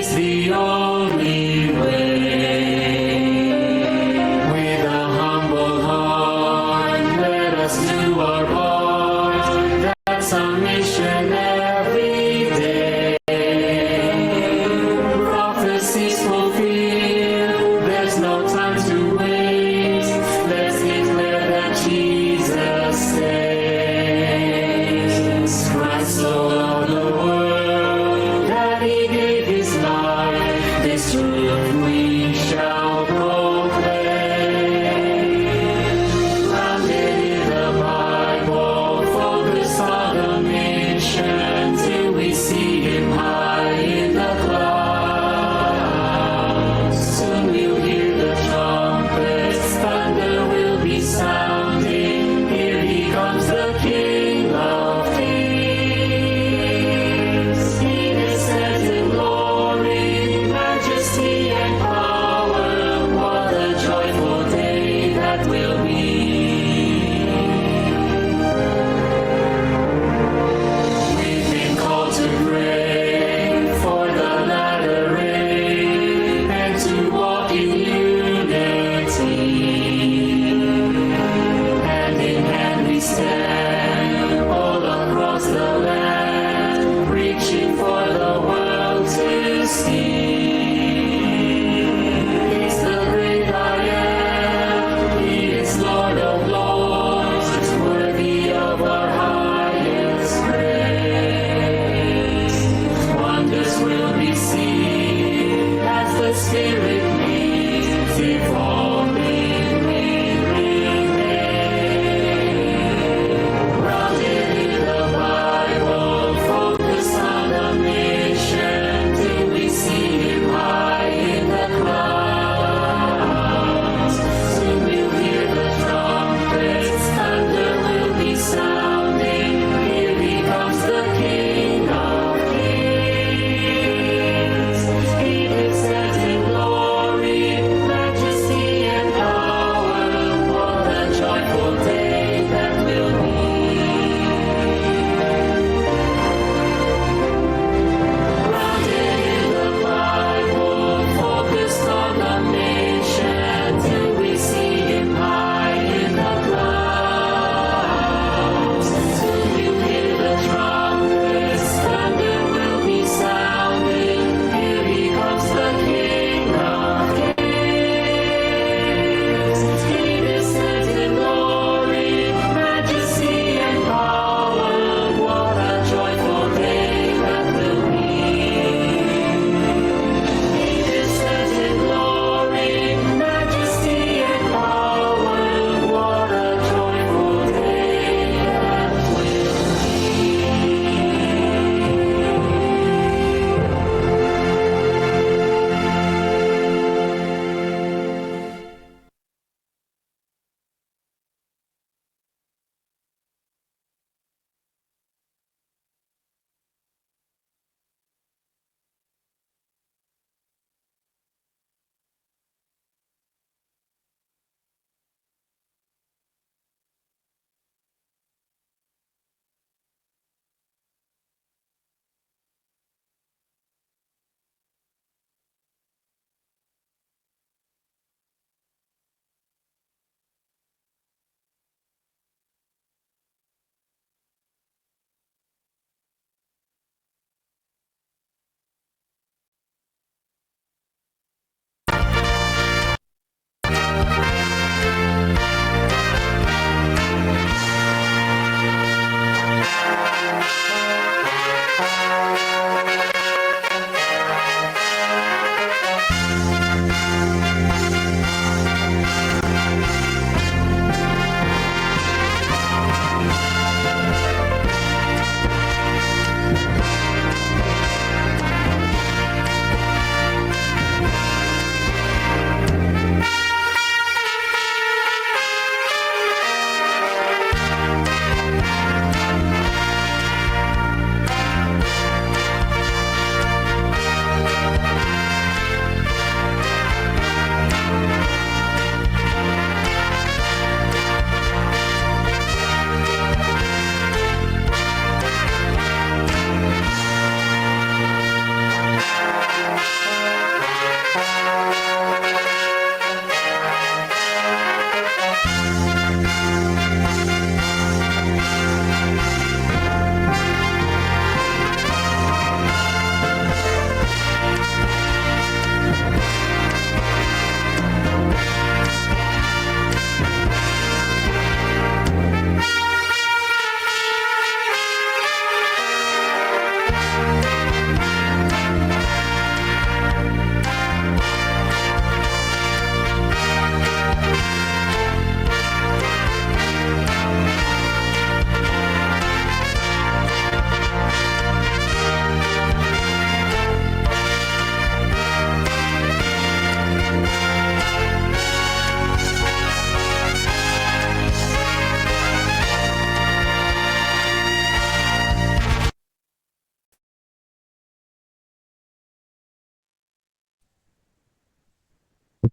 is the only way. With a humble heart, let us do our part. That's our mission every day. Prophecies fulfilled, there's no time to waste. Let's declare that Jesus saves. Christ so loved the world that he gave his life.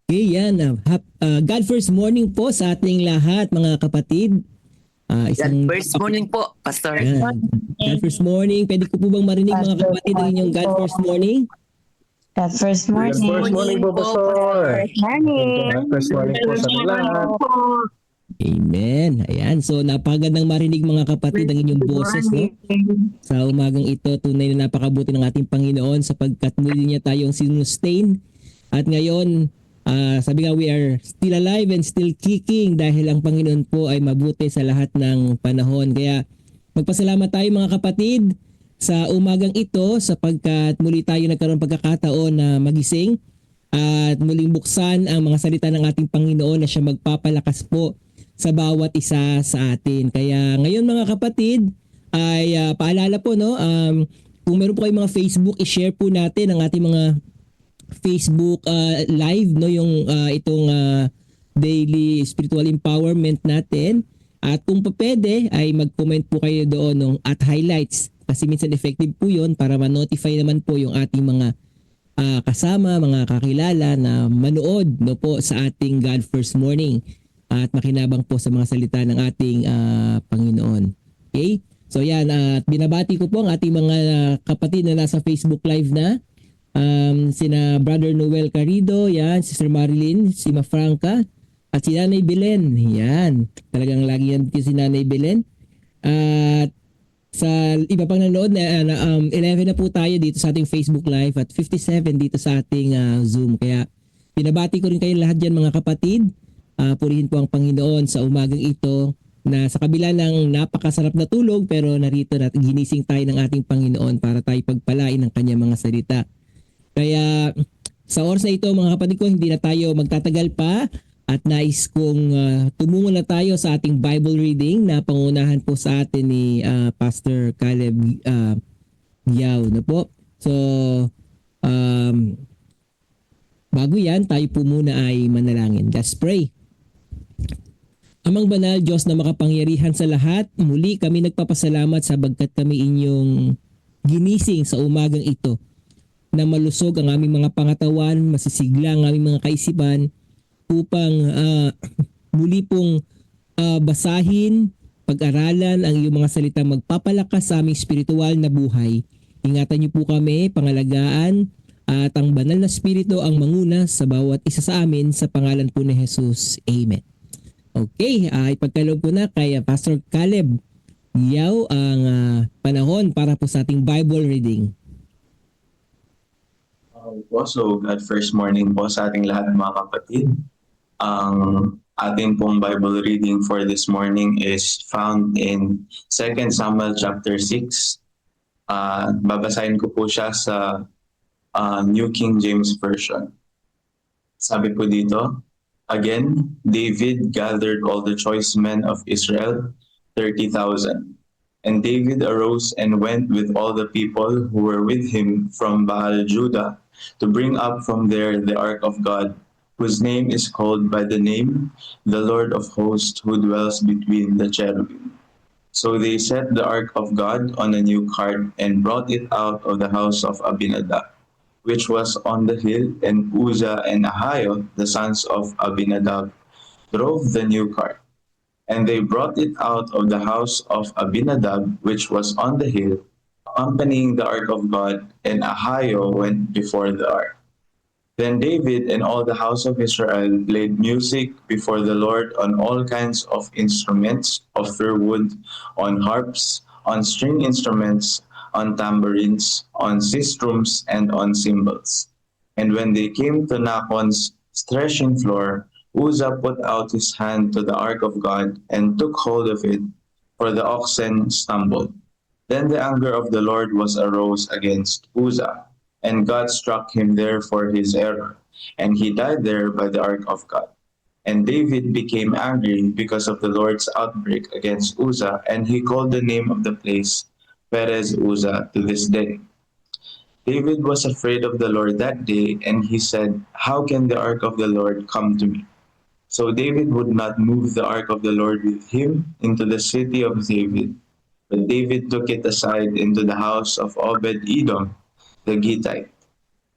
Okay, yan. God first morning po sa ating lahat, mga kapatid. God first morning po, Pastor. Yan. God first morning. Pwede ko po bang marinig, mga Pastor, kapatid, ang inyong God first morning? God first Good morning. first morning po, Pastor. Morning. Good first morning po sa lahat. Amen. Ayan. So, napakagandang marinig, mga kapatid, ang inyong boses, no? Sa umagang ito, tunay na napakabuti ng ating Panginoon sapagkat muli niya tayong sinustain. At ngayon, sabi nga, we are still alive and still kicking dahil ang Panginoon po ay mabuti sa lahat ng panahon. Kaya magpasalamat tayo, mga kapatid, sa umagang ito sapagkat muli tayo nagkaroon pagkakataon na magising at muling buksan ang mga salita ng ating Panginoon na siya magpapalakas po sa bawat isa sa atin. Kaya ngayon, mga kapatid, ay paalala po, no, kung meron po kayong mga Facebook, i-share po natin ang ating mga Facebook live, no, yung itong daily spiritual empowerment natin. At kung pa pwede ay mag-comment po kayo doon ng at highlights kasi minsan effective po yun para ma-notify naman po yung ating mga kasama, mga kakilala na manood, no, po sa ating God First Morning at makinabang po sa mga salita ng ating Panginoon. Okay? So yan, at binabati ko po ang ating mga kapatid na nasa Facebook Live na. Sina Brother Noel Carido, yan, Sister Marilyn, si Mafranca, at si Nanay Belen. Yan, talagang lagi yan si Nanay Belen. At sa iba pang nanood, 11 na po tayo dito sa ating Facebook Live at 57 dito sa ating Zoom. Kaya binabati ko rin kayo lahat dyan, mga kapatid. Purihin po ang Panginoon sa umagang ito na sa kabila ng napakasarap na tulog pero narito na ginising tayo ng ating Panginoon para tayo pagpalain ng kanyang mga salita. Kaya sa oras na ito, mga kapatid ko, hindi na tayo magtatagal pa at nais kong tumungo na tayo sa ating Bible reading na pangunahan po sa atin ni Pastor Caleb Yao na po. So, bago yan, tayo po muna ay manalangin. Let's pray. Amang banal, Diyos na makapangyarihan sa lahat, muli kami nagpapasalamat sabagkat kami inyong ginising sa umagang ito na malusog ang aming mga pangatawan, masisigla ang aming mga kaisipan upang muli pong basahin, pag-aralan ang iyong mga salita magpapalakas sa aming spiritual na buhay. Ingatan niyo po kami, pangalagaan, at ang banal na spirito ang manguna sa bawat isa sa amin sa pangalan po ni Jesus. Amen. Okay, ipagkaloob ko na kay Pastor Caleb Yao ang panahon para po sa ating Bible reading. So, God first morning po sa ating lahat, mga kapatid. Ang ating pong Bible reading for this morning is found in 2 Samuel chapter 6. Babasahin ko po siya sa New King James Version. Sabi po dito, again, David gathered all the choice men of Israel, 30,000. And David arose and went with all the people who were with him from Baal Judah to bring up from there the ark of God, whose name is called by the name, the Lord of hosts, who dwells between the cherubim. So they set the ark of God on a new cart and brought it out of the house of Abinadab, which was on the hill, and Uzzah and Ahio, the sons of Abinadab, drove the new cart. And they brought it out of the house of Abinadab, which was on the hill, accompanying the ark of God, and Ahio went before the ark. Then David and all the house of Israel played music before the Lord on all kinds of instruments of fir wood, on harps, on string instruments, on tambourines, on sistrums, and on cymbals. And when they came to Nachon's threshing floor, Uzzah put out his hand to the ark of God and took hold of it, for the oxen stumbled. Then the anger of the Lord was arose against Uzzah, and God struck him there for his error, and he died there by the ark of God. And David became angry because of the Lord's outbreak against Uzzah, and he called the name of the place Perez Uzzah to this day. David was afraid of the Lord that day, and he said, how can the ark of the Lord come to me? So David would not move the ark of the Lord with him into the city of David, but David took it aside into the house of Obed-Edom, the Gittite.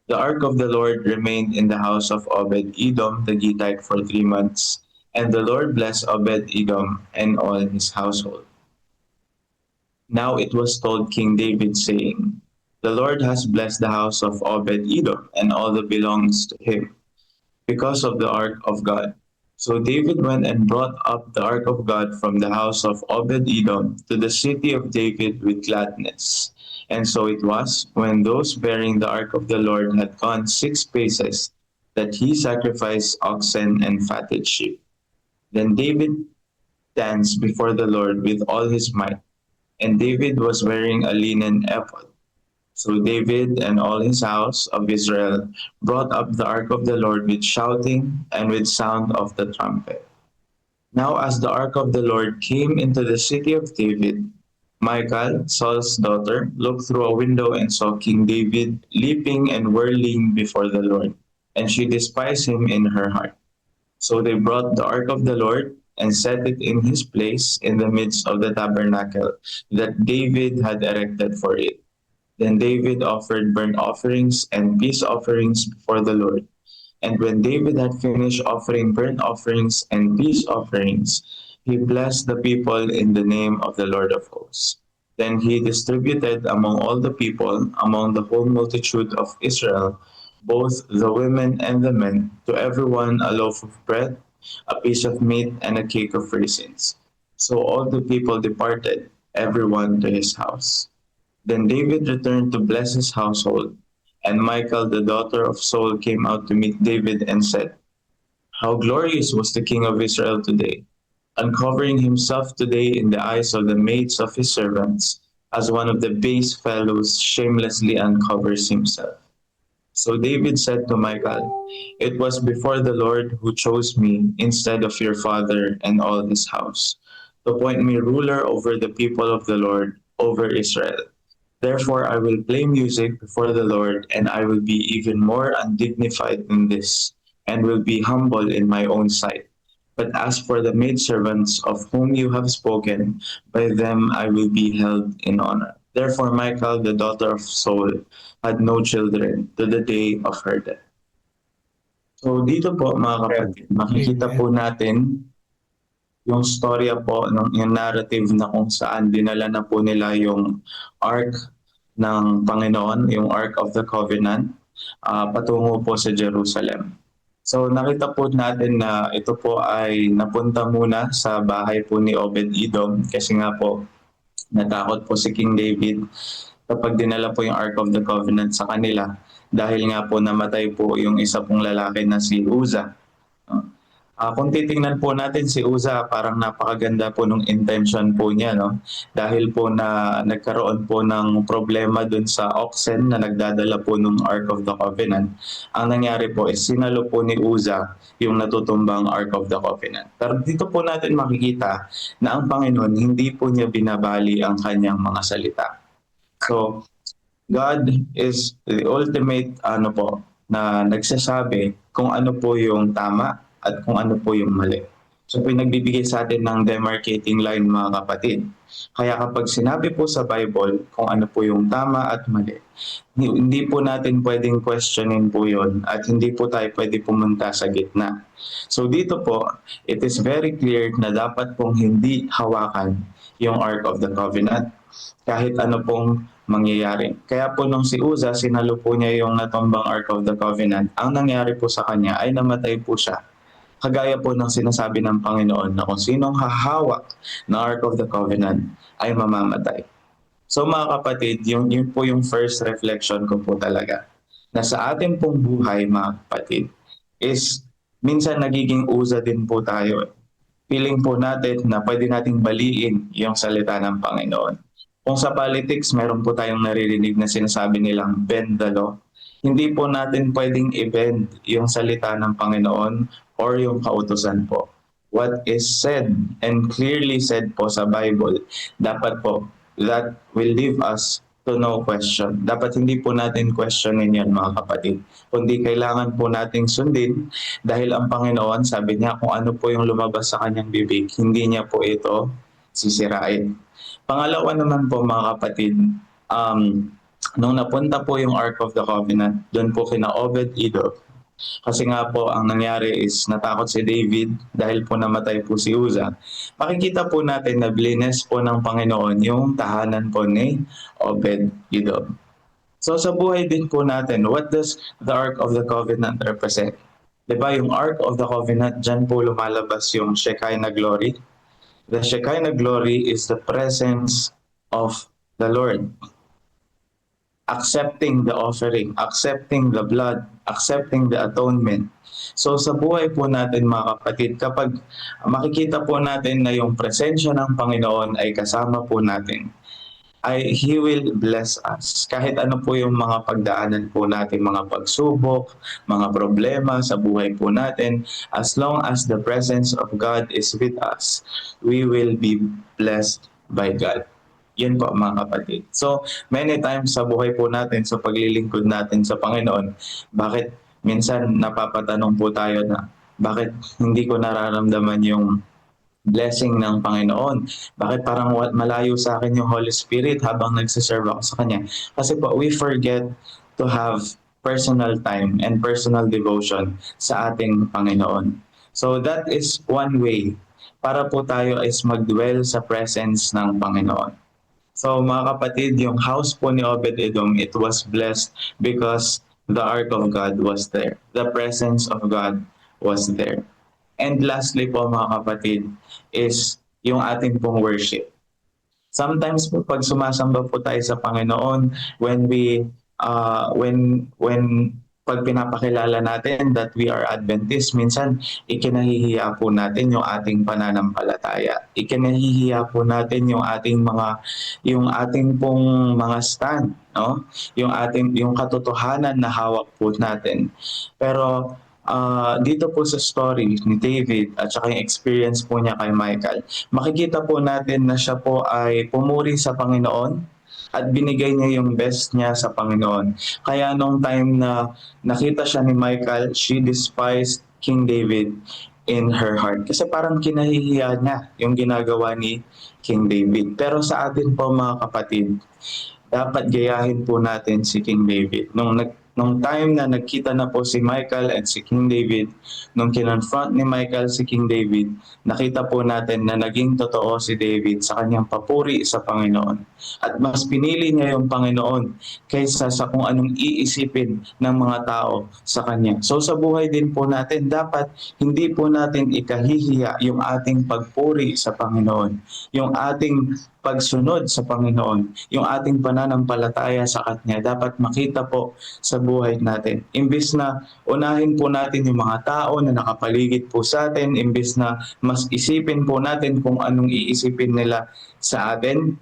The ark of the Lord remained in the house of Obed-Edom the Gittite for 3 months, and the Lord blessed Obed-Edom and all his household. Now it was told King David, saying, The Lord has blessed the house of Obed-Edom and all that belongs to him, because of the ark of God. So David went and brought up the ark of God from the house of Obed-Edom to the city of David with gladness. And so it was, when those bearing the ark of the Lord had gone 6 paces, that he sacrificed oxen and fatted sheep. Then David danced before the Lord with all his might, and David was wearing a linen ephod. So David and all his house of Israel brought up the ark of the Lord with shouting and with sound of the trumpet. Now as the ark of the Lord came into the city of David, Michal, Saul's daughter, looked through a window and saw King David leaping and whirling before the Lord, and she despised him in her heart. So they brought the ark of the Lord and set it in his place in the midst of the tabernacle that David had erected for it. Then David offered burnt offerings and peace offerings before the Lord. And when David had finished offering burnt offerings and peace offerings, he blessed the people in the name of the Lord of hosts. Then he distributed among all the people, among the whole multitude of Israel, both the women and the men, to everyone a loaf of bread, a piece of meat, and a cake of raisins. So all the people departed, everyone to his house. Then David returned to bless his household, and Michal, the daughter of Saul, came out to meet David and said, How glorious was the king of Israel today, uncovering himself today in the eyes of the maids of his servants, as one of the base fellows shamelessly uncovers himself. So David said to Michal, It was before the Lord who chose me instead of your father and all his house, to appoint me ruler over the people of the Lord, over Israel. Therefore I will play music before the Lord, and I will be even more undignified than this, and will be humble in my own sight. But as for the maidservants of whom you have spoken, by them I will be held in honor. Therefore Michal, the daughter of Saul, had no children to the day of her death. So dito po mga kapatid, makikita po natin yung storya po, yung narrative na kung saan dinala na po nila yung Ark ng Panginoon, yung Ark of the Covenant, patungo po sa Jerusalem. So nakita po natin na ito po ay napunta muna sa bahay po ni Obed-Edom kasi nga po natakot po si King David kapag dinala po yung Ark of the Covenant sa kanila dahil nga po namatay po yung isa pong lalaki na si Uzzah. Kung titingnan po natin si Uzzah, parang napakaganda po nung intention po niya, no? Dahil po na nagkaroon po ng problema dun sa oxen na nagdadala po ng Ark of the Covenant. Ang nangyari po is sinalo po ni Uzzah yung natutumbang Ark of the Covenant. Pero dito po natin makikita na ang Panginoon hindi po niya binabali ang kanyang mga salita. So, God is the ultimate na nagsasabi kung ano po yung tama at kung ano po yung mali. So pinagbibigay sa atin ng demarcating line mga kapatid. Kaya kapag sinabi po sa Bible kung ano po yung tama at mali, hindi po natin pwedeng questionin po yun at hindi po tayo pwede pumunta sa gitna. So dito po, it is very clear na dapat pong hindi hawakan yung Ark of the Covenant kahit ano pong mangyayari. Kaya po nung si Uzzah, sinalo po niya yung natumbang Ark of the Covenant, ang nangyari po sa kanya ay namatay po siya. Kagaya po ng sinasabi ng Panginoon na kung sinong hahawak ng Ark of the Covenant ay mamamatay. So mga kapatid, yun po yung first reflection ko po talaga. Na sa ating pong buhay mga kapatid is minsan nagiging Uzzah din po tayo. Feeling po natin na pwede nating baliin yung salita ng Panginoon. Kung sa politics, meron po tayong naririnig na sinasabi nilang bend the law. Hindi po natin pwedeng i-bend yung salita ng Panginoon or yung kautusan po. What is said and clearly said po sa Bible, dapat po, that will leave us to no question. Dapat hindi po natin questionin yan mga kapatid. Kundi kailangan po nating sundin dahil ang Panginoon, sabi niya kung ano po yung lumabas sa kanyang bibig, hindi niya po ito sisirain. Pangalawa naman po mga kapatid, nung napunta po yung Ark of the Covenant, doon po kina Obed-Edom. Kasi nga po, ang nangyari is natakot si David dahil po namatay po si Uza. Makikita po natin na blines po ng Panginoon yung tahanan po ni Obed-Edom. So sa buhay din po natin, what does the Ark of the Covenant represent? Diba yung Ark of the Covenant, dyan po lumalabas yung Shekinah glory. The Shekinah glory is the presence of the Lord. Accepting the offering, accepting the blood, accepting the atonement. So sa buhay po natin mga kapatid, kapag makikita po natin na yung presensya ng Panginoon ay kasama po natin, He will bless us. Kahit ano po yung mga pagdaanan po natin, mga pagsubok, mga problema sa buhay po natin, as long as the presence of God is with us, we will be blessed by God. Yun po mga kapatid. So many times sa buhay po natin, sa paglilingkod natin sa Panginoon, bakit minsan napapatanong po tayo na bakit hindi ko nararamdaman yung blessing ng Panginoon? Bakit parang malayo sa akin yung Holy Spirit habang nagsiserve ako sa Kanya? Kasi po we forget to have personal time and personal devotion sa ating Panginoon. So that is one way para po tayo is mag-dwell sa presence ng Panginoon. So mga kapatid, yung house po ni Obed-Edom, it was blessed because the Ark of God was there. The presence of God was there. And lastly po mga kapatid, is yung ating pong worship. Sometimes po pag sumasamba po tayo sa Panginoon, pag pinapakilala natin that we are Adventist, minsan ikinahihiya po natin yung ating pananampalataya. Ikinahihiya po natin yung ating pong mga stand, no? Yung katotohanan na hawak po natin. Pero dito po sa story ni David at saka yung experience po niya kay Michal, makikita po natin na siya po ay pumuri sa Panginoon at binigay niya yung best niya sa Panginoon. Kaya nung time na nakita siya ni Michal, she despised King David in her heart. Kasi parang kinahihiya niya yung ginagawa ni King David. Pero sa atin po mga kapatid, dapat gayahin po natin si King David. Nung time na nagkita na po si Michal at si King David, nung kinonfront ni Michal si King David, nakita po natin na naging totoo si David sa kanyang papuri sa Panginoon. At mas pinili niya yung Panginoon kaysa sa kung anong iisipin ng mga tao sa kanya. So sa buhay din po natin, dapat hindi po natin ikahihiya yung ating pagpuri sa Panginoon, yung ating pagsunod sa Panginoon, yung ating pananampalataya sa Kanya, dapat makita po sa buhay natin. Imbis na unahin po natin yung mga tao na nakapaligid po sa atin, imbis na mas isipin po natin kung anong iisipin nila sa atin,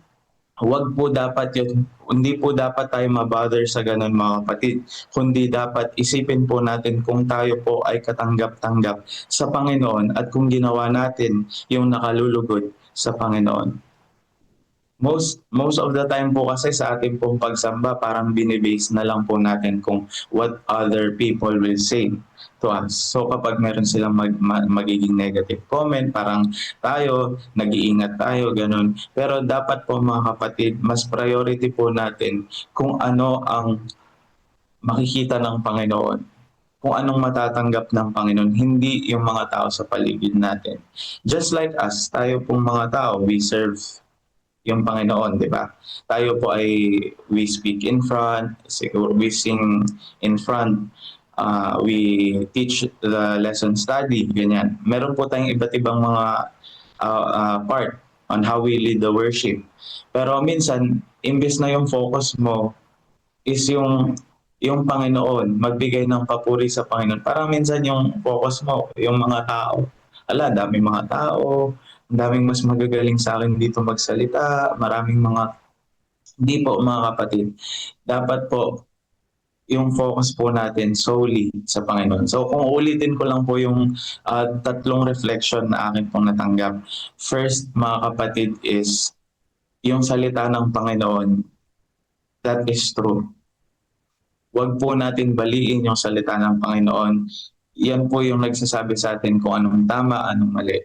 hindi po dapat tayo mabother sa ganun mga kapatid, kundi dapat isipin po natin kung tayo po ay katanggap-tanggap sa Panginoon at kung ginawa natin yung nakalulugod sa Panginoon. Most of the time po kasi sa ating pong pagsamba, parang binibase na lang po natin kung what other people will say to us. So kapag meron silang magiging negative comment, parang tayo, nag-iingat tayo, ganun. Pero dapat po mga kapatid, mas priority po natin kung ano ang makikita ng Panginoon, kung anong matatanggap ng Panginoon, hindi yung mga tao sa paligid natin. Just like us, tayo pong mga tao, we serve yung Panginoon, di ba? Tayo po ay we speak in front, we sing in front, we teach the lesson study, ganyan. Meron po tayong iba't ibang mga part on how we lead the worship. Pero minsan, imbes na yung focus mo is yung Panginoon, magbigay ng papuri sa Panginoon. Parang minsan yung focus mo, yung mga tao. Daming mga tao, daming mas magagaling sa akin dito magsalita, maraming hindi po mga kapatid. Dapat po yung focus po natin solely sa Panginoon. So kung ulitin ko lang po yung tatlong reflection na akin pong natanggap. First mga kapatid is yung salita ng Panginoon, that is true. Huwag po natin baliin yung salita ng Panginoon. Yan po yung nagsasabi sa atin kung anong tama, anong mali.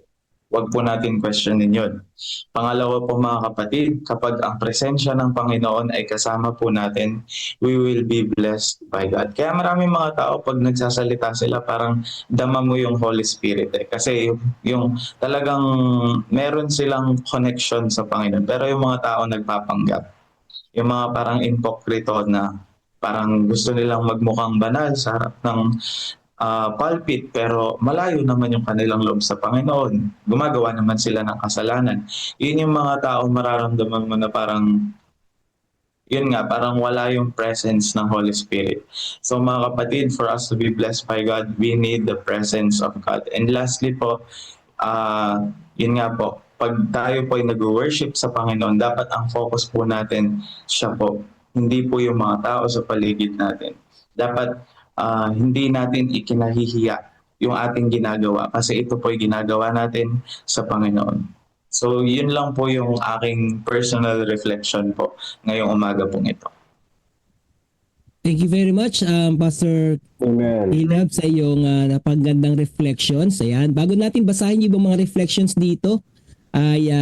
Huwag po natin questionin yun. Pangalawa po mga kapatid, kapag ang presensya ng Panginoon ay kasama po natin, we will be blessed by God. Kaya maraming mga tao pag nagsasalita sila parang dama mo yung Holy Spirit eh. Kasi yung talagang meron silang connection sa Panginoon. Pero yung mga tao nagpapanggap. Yung mga parang impokrito na parang gusto nilang magmukhang banal sa harap ng pulpit pero malayo naman yung kanilang loob sa Panginoon. Gumagawa naman sila ng kasalanan. Yun yung mga tao mararamdaman mo na parang yun nga, parang wala yung presence ng Holy Spirit. So mga kapatid, for us to be blessed by God, we need the presence of God. And lastly po, yun nga po, pag tayo po ay nag-worship sa Panginoon, dapat ang focus po natin siya po. Hindi po yung mga tao sa paligid natin. Dapat hindi natin ikinahihiya yung ating ginagawa kasi ito po ay ginagawa natin sa Panginoon. So yun lang po yung aking personal reflection po ngayong umaga pong ito. Thank you very much, Pastor Amen. Caleb, sa iyong napagandang reflections. Ayan. Bago natin basahin yung ibang mga reflections dito, ay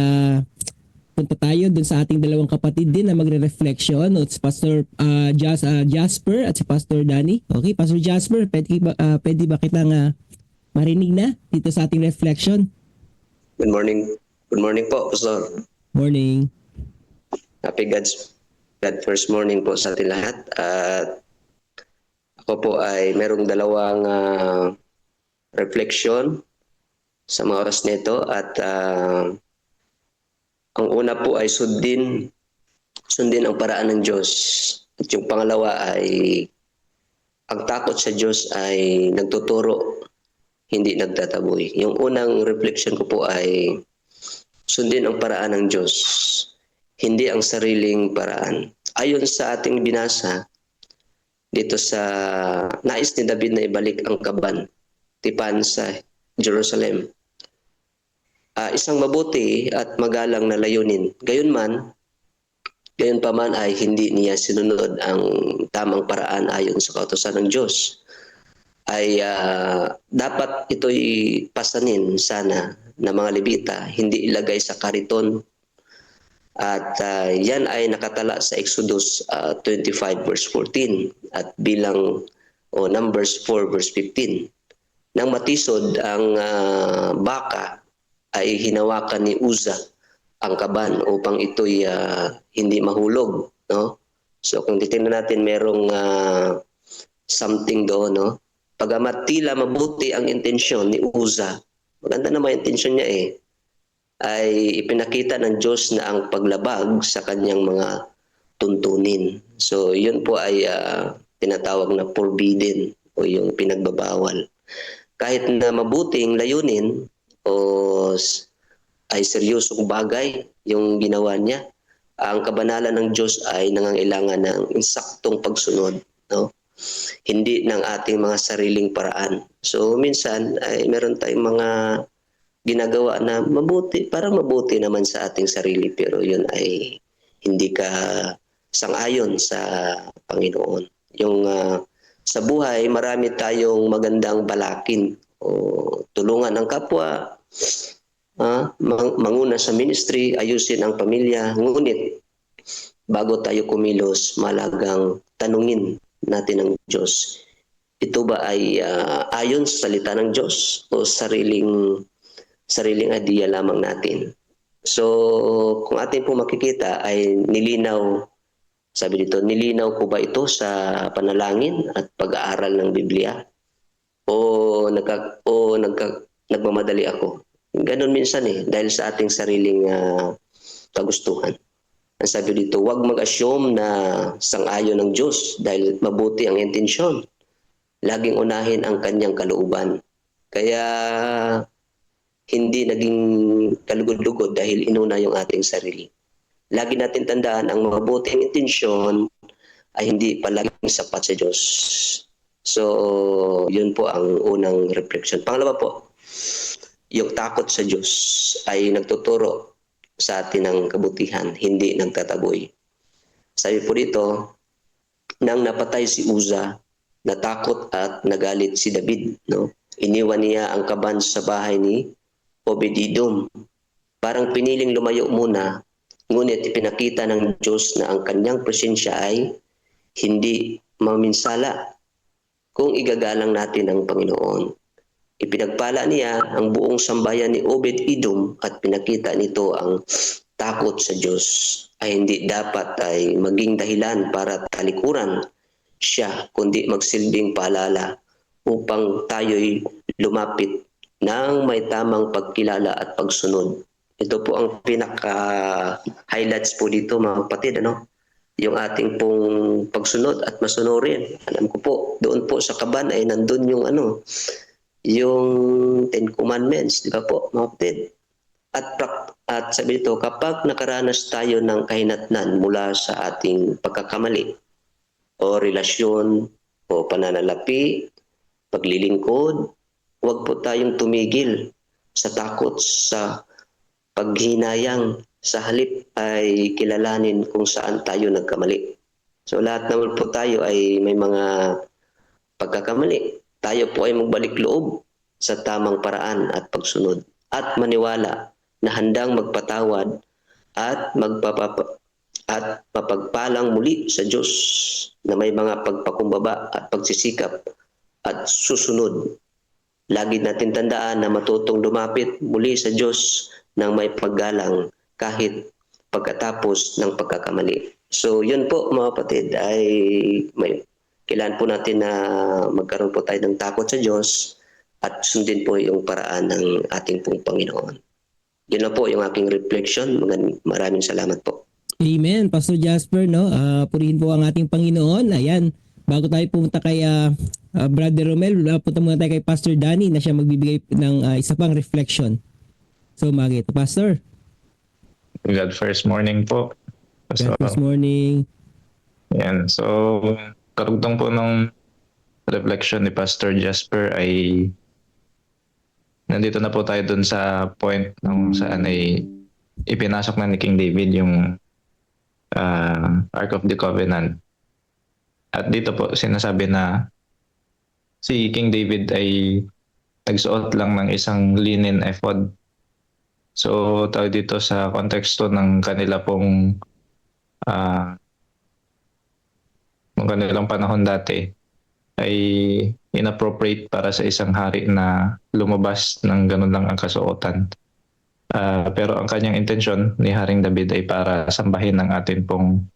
punta tayo dun sa ating dalawang kapatid din na magre-reflection. It's Pastor Jasper at si Pastor Danny. Okay, Pastor Jasper, pwede ba kitang marinig na dito sa ating reflection? Good morning. Good morning po, Pastor. Morning. Happy God first morning po sa ating lahat. At ako po ay merong dalawang reflection sa mga oras nito at ang una po ay sundin ang paraan ng Diyos. At yung pangalawa ay ang takot sa Diyos ay nagtuturo, hindi nagtataboy. Yung unang reflection ko po ay sundin ang paraan ng Diyos, hindi ang sariling paraan. Ayon sa ating binasa dito sa nais ni David na ibalik ang kaban, tipan sa Jerusalem. Isang mabuti at magalang na layunin. Gayon pa man ay hindi niya sinunod ang tamang paraan ayon sa kautusan ng Diyos. Ay dapat ito'y pasanin sana ng mga Levita, hindi ilagay sa kariton. At yan ay nakatala sa Exodus 25 verse 14 at bilang Numbers 4 verse 15. Nang matisod ang baka ay hinawakan ni Uza ang kaban upang ito'y hindi mahulog, no? So kung titingnan natin merong something doon, no? Pagamat tila mabuti ang intensyon ni Uza, maganda naman yung intensyon niya ay ipinakita ng Diyos na ang paglabag sa kanyang mga tuntunin. So yun po ay tinatawag na forbidden o yung pinagbabawal. Kahit na mabuting layunin o ay seryosong bagay yung ginawa niya, ang kabanalan ng Diyos ay nangangailangan ng insaktong pagsunod, no? Hindi ng ating mga sariling paraan. So minsan ay meron tayong mga ginagawa na mabuti, parang mabuti naman sa ating sarili, pero yun ay hindi ka sang-ayon sa Panginoon. Yung sa buhay, marami tayong magandang balakin o tulungan ang kapwa, manguna sa ministry, ayusin ang pamilya. Ngunit bago tayo kumilos, malagang tanungin natin ang Diyos. Ito ba ay ayon sa salita ng Diyos o sariling idea lamang natin? So kung atin po makikita ay nilinaw, sabi dito, nilinaw po ba ito sa panalangin at pag-aaral ng Biblia? O nagmamadali ako? Ganon minsan dahil sa ating sariling kagustuhan. Ang sabi dito, huwag mag-assume na sang-ayon ng Diyos dahil mabuti ang intensyon. Laging unahin ang kanyang kalooban. Kaya hindi naging kalugod-lugod dahil inuna yung ating sarili. Lagi natin tandaan ang mabuting intensyon ay hindi palaging sapat sa Diyos. So, yun po ang unang reflection. Pangalawa po, yung takot sa Diyos ay nagtuturo sa atin ng kabutihan, hindi nagtataboy. Sabi po dito, nang napatay si Uza, natakot at nagalit si David, no? Iniwan niya ang kaban sa bahay ni Obed-Edom. Parang piniling lumayo muna, ngunit ipinakita ng Diyos na ang kanyang presensya ay hindi maminsala kung igagalang natin ang Panginoon. Ipinagpala niya ang buong sambayan ni Obed-Edom at pinakita nito ang takot sa Diyos ay hindi dapat ay maging dahilan para talikuran siya, kundi magsilbing paalala upang tayo'y lumapit ng may tamang pagkilala at pagsunod. Ito po ang pinaka-highlights po dito mga kapatid, ano? Yung ating pong pagsunod at masunurin. Alam ko po, doon po sa kaban ay nandun yung yung Ten Commandments, di ba po mga kapatid? At sabi dito, kapag nakaranas tayo ng kahinatnan mula sa ating pagkakamali o relasyon o pananalapi, paglilingkod, huwag po tayong tumigil sa takot, sa paghinayang, sa halip ay kilalanin kung saan tayo nagkamali. So lahat naman po tayo ay may mga pagkakamali. Tayo po ay magbalik loob sa tamang paraan at pagsunod at maniwala na handang magpatawad at mapagpalang muli sa Diyos na may mga pagpakumbaba at pagsisikap at susunod. Lagi natin tandaan na matutong lumapit muli sa Diyos ng may paggalang kahit pagkatapos ng pagkakamali. So yun po mga kapatid, ay kailangan po natin na magkaroon po tayo ng takot sa Diyos at sundin po yung paraan ng ating pong Panginoon. Yun na po yung aking reflection. Maraming salamat po. Amen, Pastor Jasper, no? Purihin po ang ating Panginoon. Ayan, bago tayo pumunta kay Brother Romel, punta muna tayo kay Pastor Danny na siya magbibigay ng isa pang reflection. So, magito, Pastor. God first morning po. So, Good morning. yan. So, karugtong po ng reflection ni Pastor Jasper ay nandito na po tayo dun sa point nung saan ay ipinasok na ni King David yung Ark of the Covenant. At dito po sinasabi na si King David ay nagsuot lang ng isang linen ephod. So tayo dito sa konteksto ng kanila pong ng kanilang panahon dati ay inappropriate para sa isang hari na lumabas ng ganun lang ang kasuotan. Pero ang kanyang intensyon ni Haring David ay para sambahin ng atin pong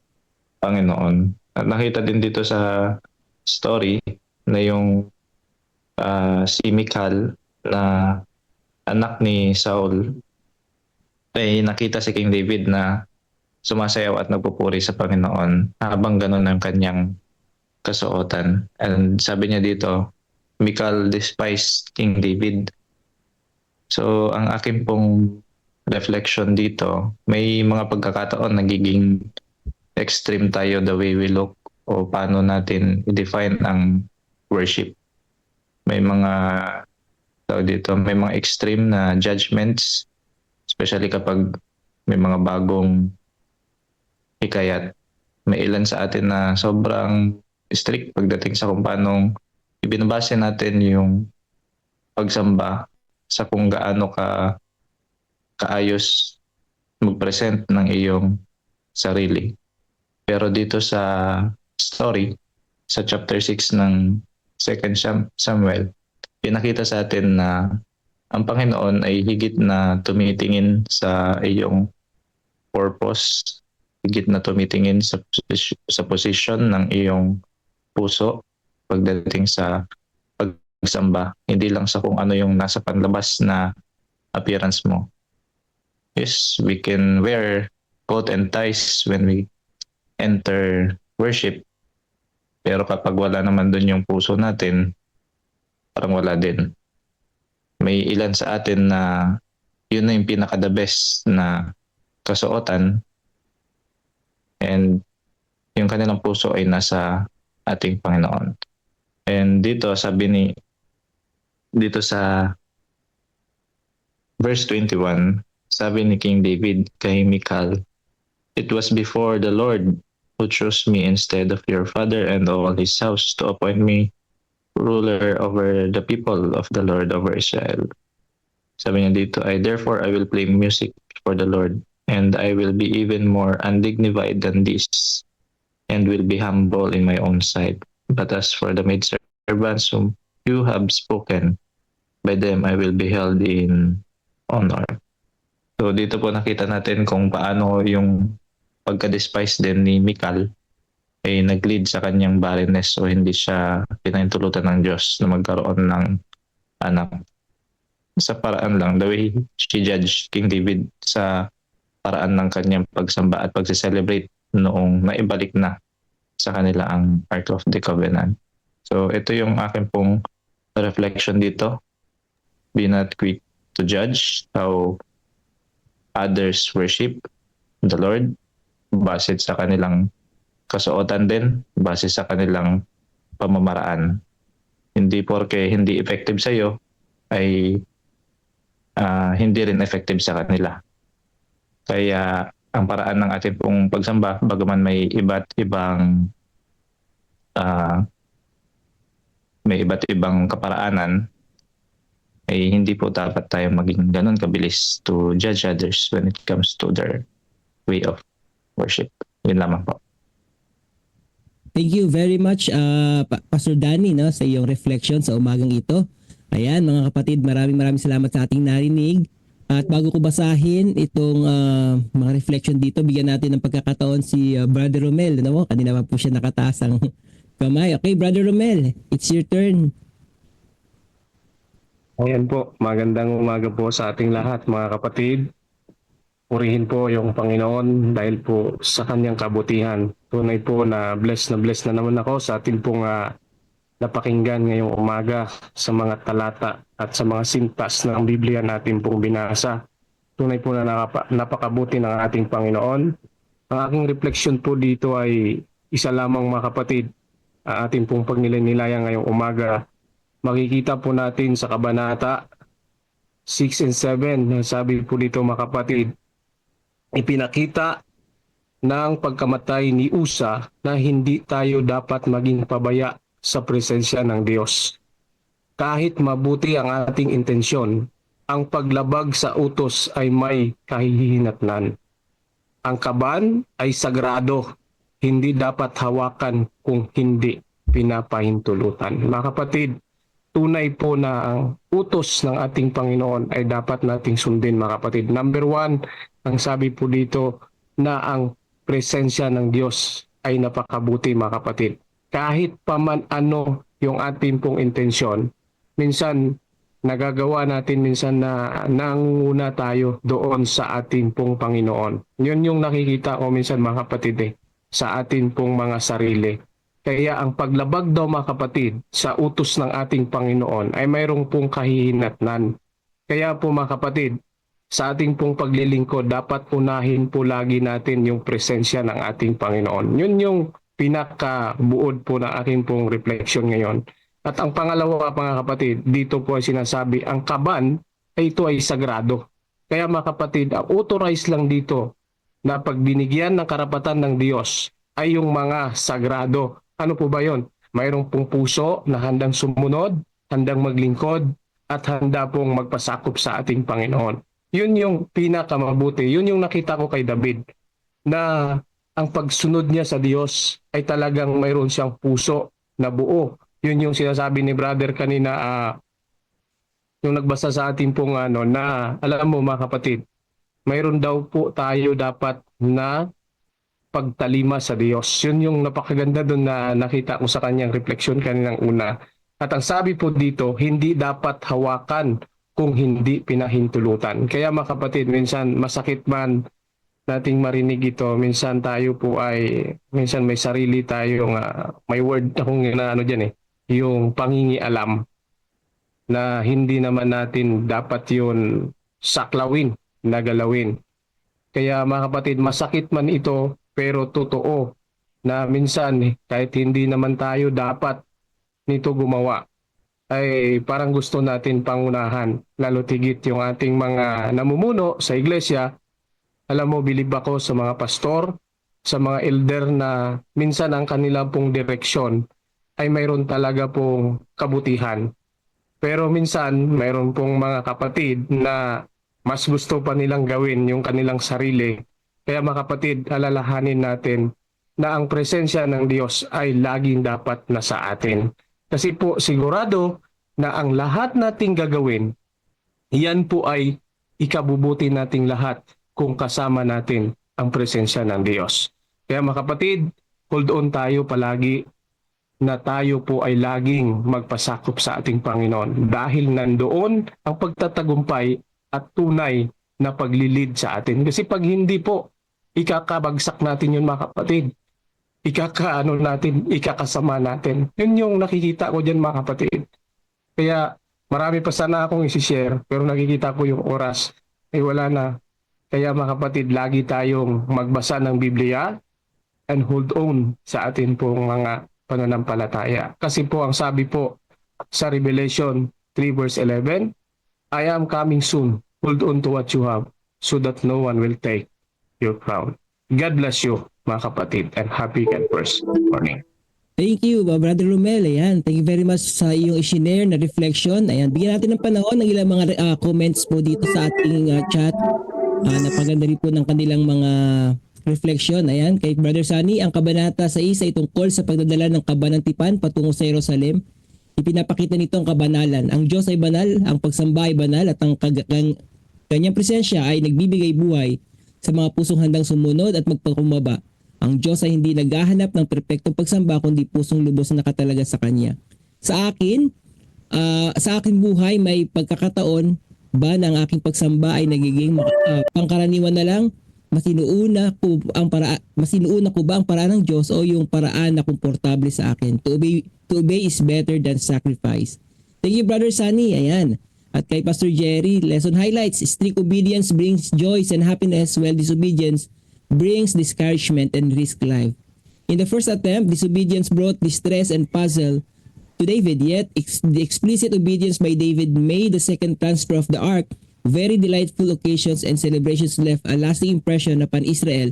Panginoon. At nakita din dito sa story na yung si Michal na anak ni Saul ay nakita si King David na sumasayaw at nagpupuri sa Panginoon habang ganun ang kanyang kasuotan. And sabi niya dito, Michal despised King David. So ang akin pong reflection dito, may mga pagkakataon nagiging extreme tayo the way we look o paano natin i-define ang worship. May mga may mga extreme na judgments, especially kapag may mga bagong hikayat. May ilan sa atin na sobrang strict pagdating sa kung paano ibinabase natin yung pagsamba sa kung gaano ka kaayos mag-present ng iyong sarili. Pero dito sa story, sa chapter 6 ng 2 Samuel, pinakita sa atin na ang Panginoon ay higit na tumitingin sa iyong purpose, higit na tumitingin sa position ng iyong puso pagdating sa pagsamba, hindi lang sa kung ano yung nasa panlabas na appearance mo. Yes, we can wear coat and ties when we enter worship, pero kapag wala naman dun yung puso natin, parang wala din. May ilan sa atin na yun na yung pinaka-the best na kasuotan, and yung kanilang puso ay nasa ating Panginoon. And dito dito sa verse 21, sabi ni King David kay Michal, "It was before the Lord who chose me instead of your father and all his house to appoint me ruler over the people of the Lord over Israel." Sabi niya dito ay, therefore I will play music for the Lord, and I will be even more undignified than this, and will be humble in my own sight. But as for the maidservants whom you have spoken, by them I will be held in honor. So dito po nakita natin kung paano yung pagka-despise din ni Michal ay nag-lead sa kanyang barrenness, o hindi siya pinahintulutan ng Diyos na magkaroon ng anak. Sa paraan lang, the way she judged King David sa paraan ng kanyang pagsamba at pagse-celebrate noong naibalik na sa kanila ang Ark of the Covenant. So ito yung akin pong reflection dito. Be not quick to judge how others worship the Lord, base sa kanilang kasuotan din, base sa kanilang pamamaraan. Hindi porke hindi effective sa iyo ay hindi rin effective sa kanila. Kaya ang paraan ng ating pong pagsamba, bagaman may iba't ibang kaparaanan, ay hindi po dapat tayo maging ganun kabilis to judge others when it comes to their way of worship. Yun lamang po. Thank you very much, Pastor Danny, no, sa iyong reflection sa umagang ito. Ayan, mga kapatid, maraming salamat sa ating narinig. At bago ko basahin itong mga reflection dito, bigyan natin ng pagkakataon si Brother Romel. No? Kanina pa po siya nakataas ang kamay. Okay, Brother Romel, it's your turn. Ayan po, magandang umaga po sa ating lahat mga kapatid. Purihin po yung Panginoon dahil po sa kanyang kabutihan. Tunay po na bless na naman ako sa ating pong napakinggan ngayong umaga sa mga talata at sa mga sintas ng Biblia natin pong binasa. Tunay po na napakabuti ng ating Panginoon. Ang aking refleksyon po dito ay isa lamang mga kapatid. Ating pong pagnilay-nilayan ngayong umaga, makikita po natin sa Kabanata 6 and 7, sabi po dito mga kapatid, ipinakita ng pagkamatay ni Usa na hindi tayo dapat maging pabaya sa presensya ng Diyos. Kahit mabuti ang ating intensyon, ang paglabag sa utos ay may kahihinatnan. Ang kaban ay sagrado, hindi dapat hawakan kung hindi pinapahintulutan. Mga kapatid, tunay po na ang utos ng ating Panginoon ay dapat nating sundin mga kapatid. Number 1, ang sabi po dito na ang presensya ng Diyos ay napakabuti mga kapatid. Kahit paman ano yung ating pong intensyon, minsan nagagawa natin minsan na nangunguna tayo doon sa ating pong Panginoon. Yun yung nakikita ko minsan mga kapatid sa ating pong mga sarili. Kaya ang paglabag daw mga kapatid sa utos ng ating Panginoon ay mayroong pong kahihinatnan. Kaya po mga kapatid, sa ating pong paglilingkod, dapat unahin po lagi natin yung presensya ng ating Panginoon. Yun yung pinakabuod po ng aking pong reflection ngayon. At ang pangalawa mga kapatid, dito po ay sinasabi, ang kaban ay ito ay sagrado. Kaya mga kapatid, ang authorized lang dito na pag binigyan ng karapatan ng Diyos ay yung mga sagrado. Ano po ba yun? Mayroong pong puso na handang sumunod, handang maglingkod, at handa pong magpasakop sa ating Panginoon. Yun yung pinakamabuti. Yun yung nakita ko kay David, na ang pagsunod niya sa Diyos ay talagang mayroon siyang puso na buo. Yun yung sinasabi ni brother kanina, yung nagbasa sa ating pong na alam mo mga kapatid, mayroon daw po tayo dapat na pagtalima sa Diyos. Yun yung napakaganda doon na nakita ko sa kanyang refleksyon kaninang una. At ang sabi po dito, hindi dapat hawakan kung hindi pinahintulutan. Kaya mga kapatid, minsan masakit man nating marinig ito, minsan tayo po ay, minsan may sarili tayo may word akong dyan yung pangingialam na hindi naman natin dapat yun saklawin, nagalawin. Kaya mga kapatid, masakit man ito, pero totoo na minsan kahit hindi naman tayo dapat nito gumawa, ay parang gusto natin pangunahan, lalo tigit yung ating mga namumuno sa iglesia. Alam mo, bilib ako sa mga pastor, sa mga elder na minsan ang kanilang pong direksyon ay mayroon talaga pong kabutihan. Pero minsan, mayroon pong mga kapatid na mas gusto pa nilang gawin yung kanilang sarili. Kaya mga kapatid, alalahanin natin na ang presensya ng Diyos ay laging dapat nasa atin. Kasi po sigurado na ang lahat nating gagawin, yan po ay ikabubuti nating lahat kung kasama natin ang presensya ng Diyos. Kaya mga kapatid, hold on tayo palagi na tayo po ay laging magpasakop sa ating Panginoon dahil nandoon ang pagtatagumpay at tunay na paglilid sa atin. Kasi pag hindi po, ikakabagsak natin yun mga kapatid. Ikakasama natin. Yun yung nakikita ko dyan mga kapatid. Kaya marami pa sana akong isi-share pero nakikita ko yung oras ay wala na. Kaya mga kapatid, lagi tayong magbasa ng Biblia and hold on sa atin pong mga pananampalataya. Kasi po ang sabi po sa Revelation 3 verse 11, I am coming soon. Hold on to what you have so that no one will take your crown. God bless you mga kapatid and happy God first morning. Thank you, Brother Romel. Ayan, thank you very much sa iyong i-share na reflection. Ayan, bigyan natin ng panahon ng ilang mga comments po dito sa ating chat. Napaganda rin po ng kanilang mga reflection. Ayan, kay Brother Sunny, ang kabanata sa isa ay tungkol sa pagdadala ng kaban ng tipan patungo sa Jerusalem. Ipinapakita nito ang kabanalan. Ang Diyos ay banal, ang pagsamba ay banal, at ang kanyang presensya ay nagbibigay buhay sa mga pusong handang sumunod at magpakumbaba. Ang Diyos ay hindi naghahanap ng perpektong pagsamba kundi pusong lubos na nakatalaga sa Kanya. Sa akin buhay may pagkakataon ba na ang aking pagsamba ay nagiging pangkaraniwan na lang? Masinuuna ko ba ang paraan ng Diyos o yung paraan na komportable sa akin? To obey is better than sacrifice. Thank you, Brother Sunny. Ayan. At kay Pastor Jerry, lesson highlights: strict obedience brings joys and happiness, while disobedience brings discouragement and risk life. In the first attempt, disobedience brought distress and puzzle to David, yet the explicit obedience by David made the second transfer of the ark very delightful. Occasions and celebrations left a lasting impression upon Israel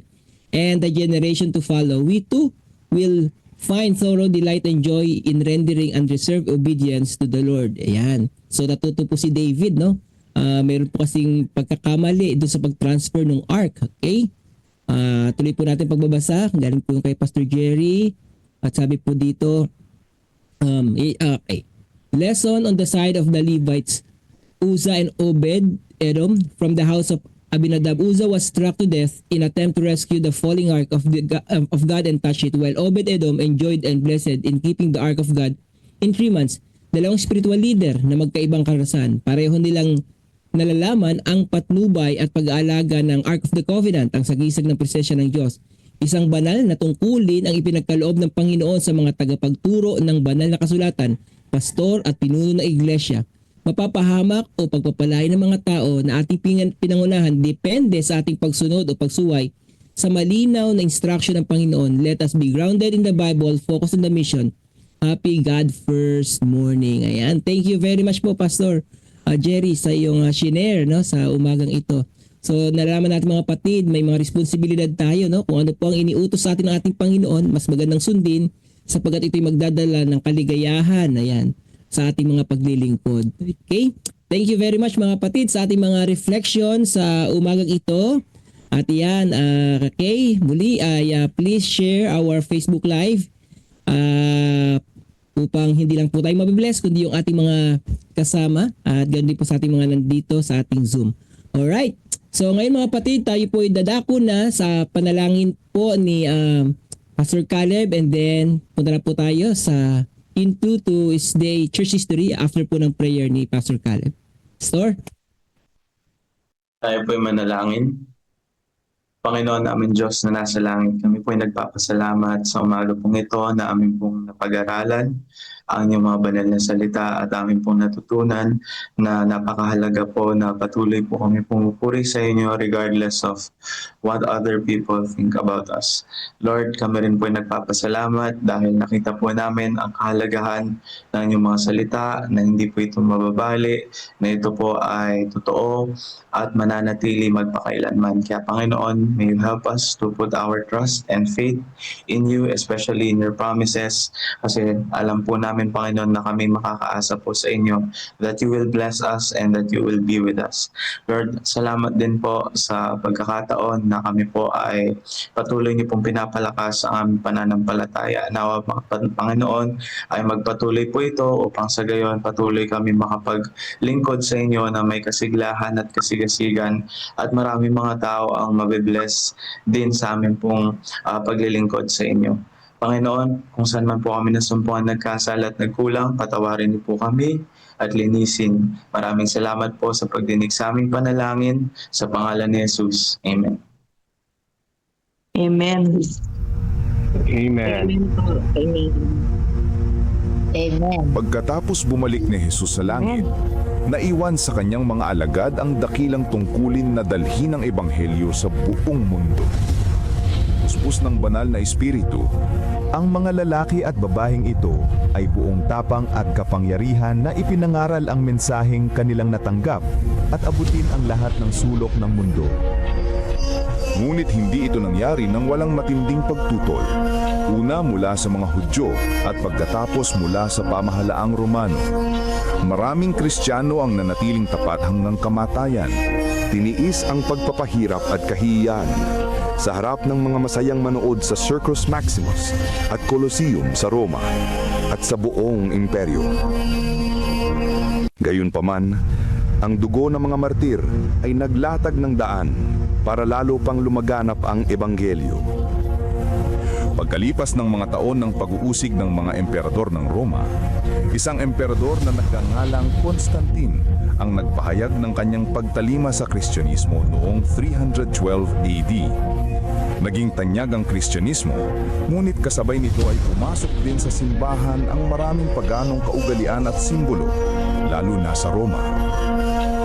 and the generation to follow. We too will find thorough delight and joy in rendering unreserved obedience to the Lord. Ayan. So natuto po si David, no? Meron po kasing pagkakamali doon sa pag-transfer ng ark. Okay? Tuloy po natin pagbabasa. Galing po kay Pastor Jerry. At sabi po dito, okay. Lesson on the side of the Levites, Uzzah and Obed Edom from the house of Abinadab. Uzzah was struck to death in attempt to rescue the falling ark of God and touch it, while Obed Edom enjoyed and blessed in keeping the ark of God in 3 months. Dalawang spiritual leader na magkaibang karasan. Pareho nilang nalalaman ang patnubay at pag-aalaga ng Ark of the Covenant, ang sagisag ng presensya ng Diyos. Isang banal na tungkulin ang ipinagkaloob ng Panginoon sa mga tagapagturo ng banal na kasulatan, pastor at pinuno ng iglesia. Mapapahamak o pagpapalain ng mga tao na ating pinangunahan depende sa ating pagsunod o pagsuway sa malinaw na instruction ng Panginoon. Let us be grounded in the Bible, focus on the mission. Happy God first morning. Ayan. Thank you very much po, Pastor Jerry, sa iyong shinare, no, sa umagang ito. So nalaman natin mga kapatid, may mga responsibilidad tayo, no, kung ano po ang iniutos sa atin ng ating Panginoon, mas magandang sundin sapagkat ito'y magdadala ng kaligayahan, ayan, sa ating mga paglilingkod. Okay? Thank you very much mga kapatid sa ating mga reflection sa umagang ito. At yan, okay, muli ay please share our Facebook Live upang hindi lang po tayo mabibless kundi yung ating mga kasama at ganoon din po sa ating mga nandito sa ating Zoom. Alright, so ngayon mga kapatid, tayo po ay dadako na sa panalangin po ni Pastor Caleb, and then punta na po tayo sa into to his day church history after po ng prayer ni Pastor Caleb. Pastor? Tayo po ay manalangin. Panginoon namin Diyos na nasa langit, kami po ay nagpapasalamat sa umaga pong ito na amin pong napag-aralan ang inyong mga banal na salita at amin pong natutunan na napakahalaga po na patuloy po kami pumupuri sa inyo regardless of what other people think about us. Lord, kami rin po ay nagpapasalamat dahil nakita po namin ang kahalagahan ng inyong mga salita na hindi po ito mababali, na ito po ay totoo at mananatili magpakailanman. Kaya Panginoon, may you help us to put our trust and faith in you, especially in your promises. Kasi alam po namin namin, Panginoon, na kami makakaasa po sa inyo, that you will bless us and that you will be with us. Lord, salamat din po sa pagkakataon na kami po ay patuloy niyo pong pinapalakas ang aming pananampalataya. Nawa, Panginoon, ay magpatuloy po ito upang sa gayon patuloy kami makapaglingkod sa inyo na may kasiglahan at kasigasigan, at marami mga tao ang mabibless din sa amin pong paglilingkod sa inyo. Panginoon, kung saan man po kami nasumpungan, nagkasala at nagkulang, patawarin niyo po kami at linisin. Maraming salamat po sa pagdinig sa aming panalangin sa pangalan ni Jesus. Amen. Amen. Amen. Amen. Pagkatapos bumalik ni Jesus sa langit, naiwan sa kanyang mga alagad ang dakilang tungkulin na dalhin ang ebanghelyo sa buong mundo. Puspos ng banal na espiritu, ang mga lalaki at babaeng ito ay buong tapang at kapangyarihan na ipinangaral ang mensaheng kanilang natanggap at abutin ang lahat ng sulok ng mundo. Ngunit hindi ito nangyari nang walang matinding pagtutol. Una mula sa mga Hudyo at pagkatapos mula sa pamahalaang Romano. Maraming Kristiyano ang nanatiling tapat hanggang kamatayan. Tiniis ang pagpapahirap at kahihiyan sa harap ng mga masayang manood sa Circus Maximus at Colosseum sa Roma at sa buong imperyo. Gayunpaman, ang dugo ng mga martir ay naglatag ng daan para lalo pang lumaganap ang ebanghelyo. Pagkalipas ng mga taon ng pag-uusig ng mga emperador ng Roma, isang emperador na nagngangalang Constantine ang nagpahayag ng kanyang pagtalima sa Kristyanismo noong 312 AD. Naging tanyag ang Kristyanismo, ngunit kasabay nito ay pumasok din sa simbahan ang maraming paganong kaugalian at simbolo, lalo na sa Roma.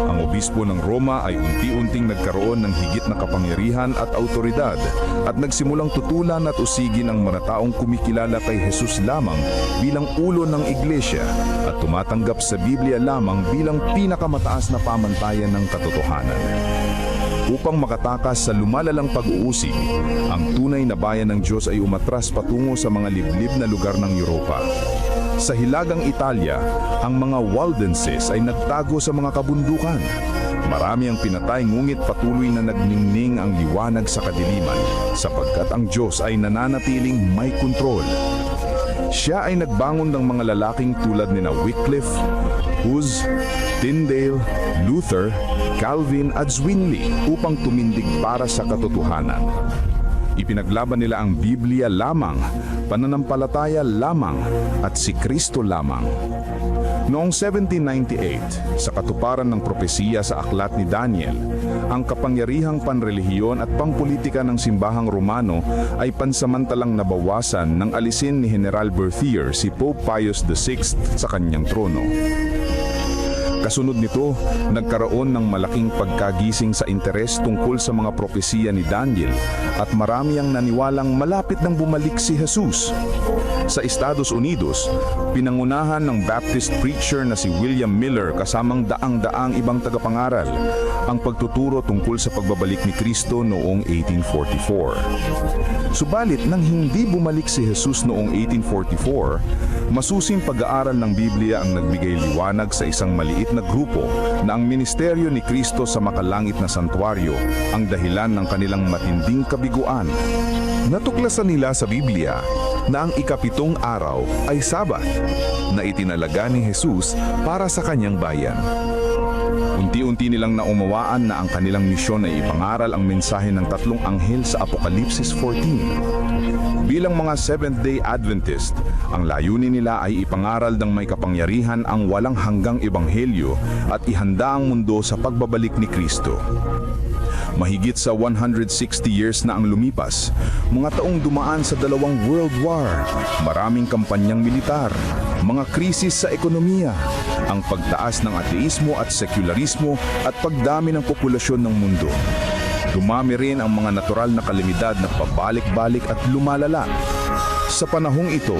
Ang obispo ng Roma ay unti-unting nagkaroon ng higit na kapangyarihan at autoridad at nagsimulang tutulan at usigin ang mga taong kumikilala kay Jesus lamang bilang ulo ng iglesia at tumatanggap sa Biblia lamang bilang pinakamataas na pamantayan ng katotohanan. Upang makatakas sa lumalalang pag-uusig, ang tunay na bayan ng Diyos ay umatras patungo sa mga liblib na lugar ng Europa. Sa hilagang Italia, ang mga Waldenses ay nagtago sa mga kabundukan. Marami ang pinatay ngunit patuloy na nagningning ang liwanag sa kadiliman sapagkat ang Diyos ay nananatiling may kontrol. Siya ay nagbangon ng mga lalaking tulad ni Wycliffe, Hus, Tyndale, Luther, Calvin at Zwingli upang tumindig para sa katotohanan. Ipinaglaban nila ang Biblia lamang, pananampalataya lamang, at si Kristo lamang. Noong 1798, sa katuparan ng propesiya sa aklat ni Daniel, ang kapangyarihang panrelihiyon at pampolitika ng simbahang Romano ay pansamantalang nabawasan nang alisin ni General Berthier si Pope Pius VI sa kanyang trono. Kasunod nito, nagkaroon ng malaking pagkagising sa interes tungkol sa mga propesiya ni Daniel at marami ang naniwalang malapit nang bumalik si Jesus. Sa Estados Unidos, pinangunahan ng Baptist preacher na si William Miller kasamang daang-daang ibang tagapangaral ang pagtuturo tungkol sa pagbabalik ni Kristo noong 1844. Subalit nang hindi bumalik si Jesus noong 1844, masusing pag-aaral ng Biblia ang nagbigay liwanag sa isang maliit na grupo na ang ministeryo ni Kristo sa makalangit na santuaryo ang dahilan ng kanilang matinding kabiguan. Natuklasan nila sa Biblia na ang ikapitong araw ay Sabat na itinalaga ni Jesus para sa kanyang bayan. Unti-unti nilang naumawaan na ang kanilang misyon ay ipangaral ang mensahe ng tatlong anghel sa Apokalipsis 14. Bilang mga Seventh-day Adventist, ang layunin nila ay ipangaral ng may kapangyarihan ang walang hanggang ebanghelyo at ihanda ang mundo sa pagbabalik ni Kristo. Mahigit sa 160 years na ang lumipas, mga taong dumaan sa dalawang World War, maraming kampanyang militar, mga krisis sa ekonomiya, ang pagtaas ng ateismo at sekularismo at pagdami ng populasyon ng mundo. Dumami rin ang mga natural na kalamidad na pabalik-balik at lumalala. Sa panahong ito,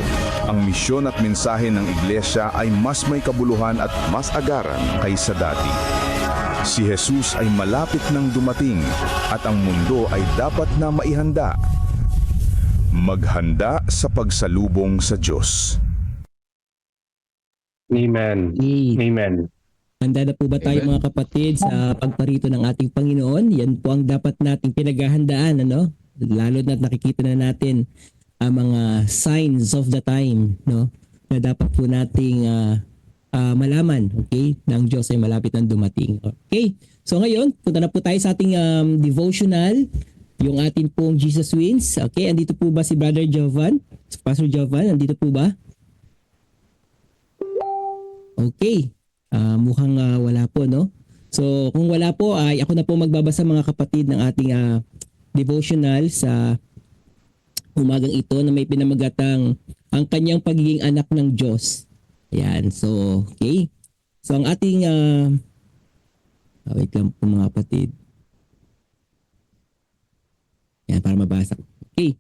ang misyon at mensahe ng iglesia ay mas may kabuluhan at mas agaran kaysa dati. Si Jesus ay malapit nang dumating at ang mundo ay dapat na maihanda. Maghanda sa pagsalubong sa Diyos. Amen. Okay. Amen. Handa na po ba tayo Amen. mga kapatid sa pagparito ng ating Panginoon? Yan po ang dapat nating pinaghahandaan, ano? Lalo na nakikita na natin ang mga signs of the time, no? Na dapat po nating malaman, okay? Na ang Diyos ay malapit nang dumating. Okay? So ngayon, punta na po tayo sa ating devotional, yung ating pong Jesus Wins. Okay? Andito po ba si Brother Jovan? Pastor Jovan, andito po ba? Okay. Mukhang wala po, no? So, kung wala po, ay ako na po magbabasa mga kapatid ng ating devotional sa umagang ito na may pinamagatang ang kanyang pagiging anak ng Diyos. Ayan. So, okay. So, ang ating wait lang po mga kapatid. Ayan, para mabasa. Okay.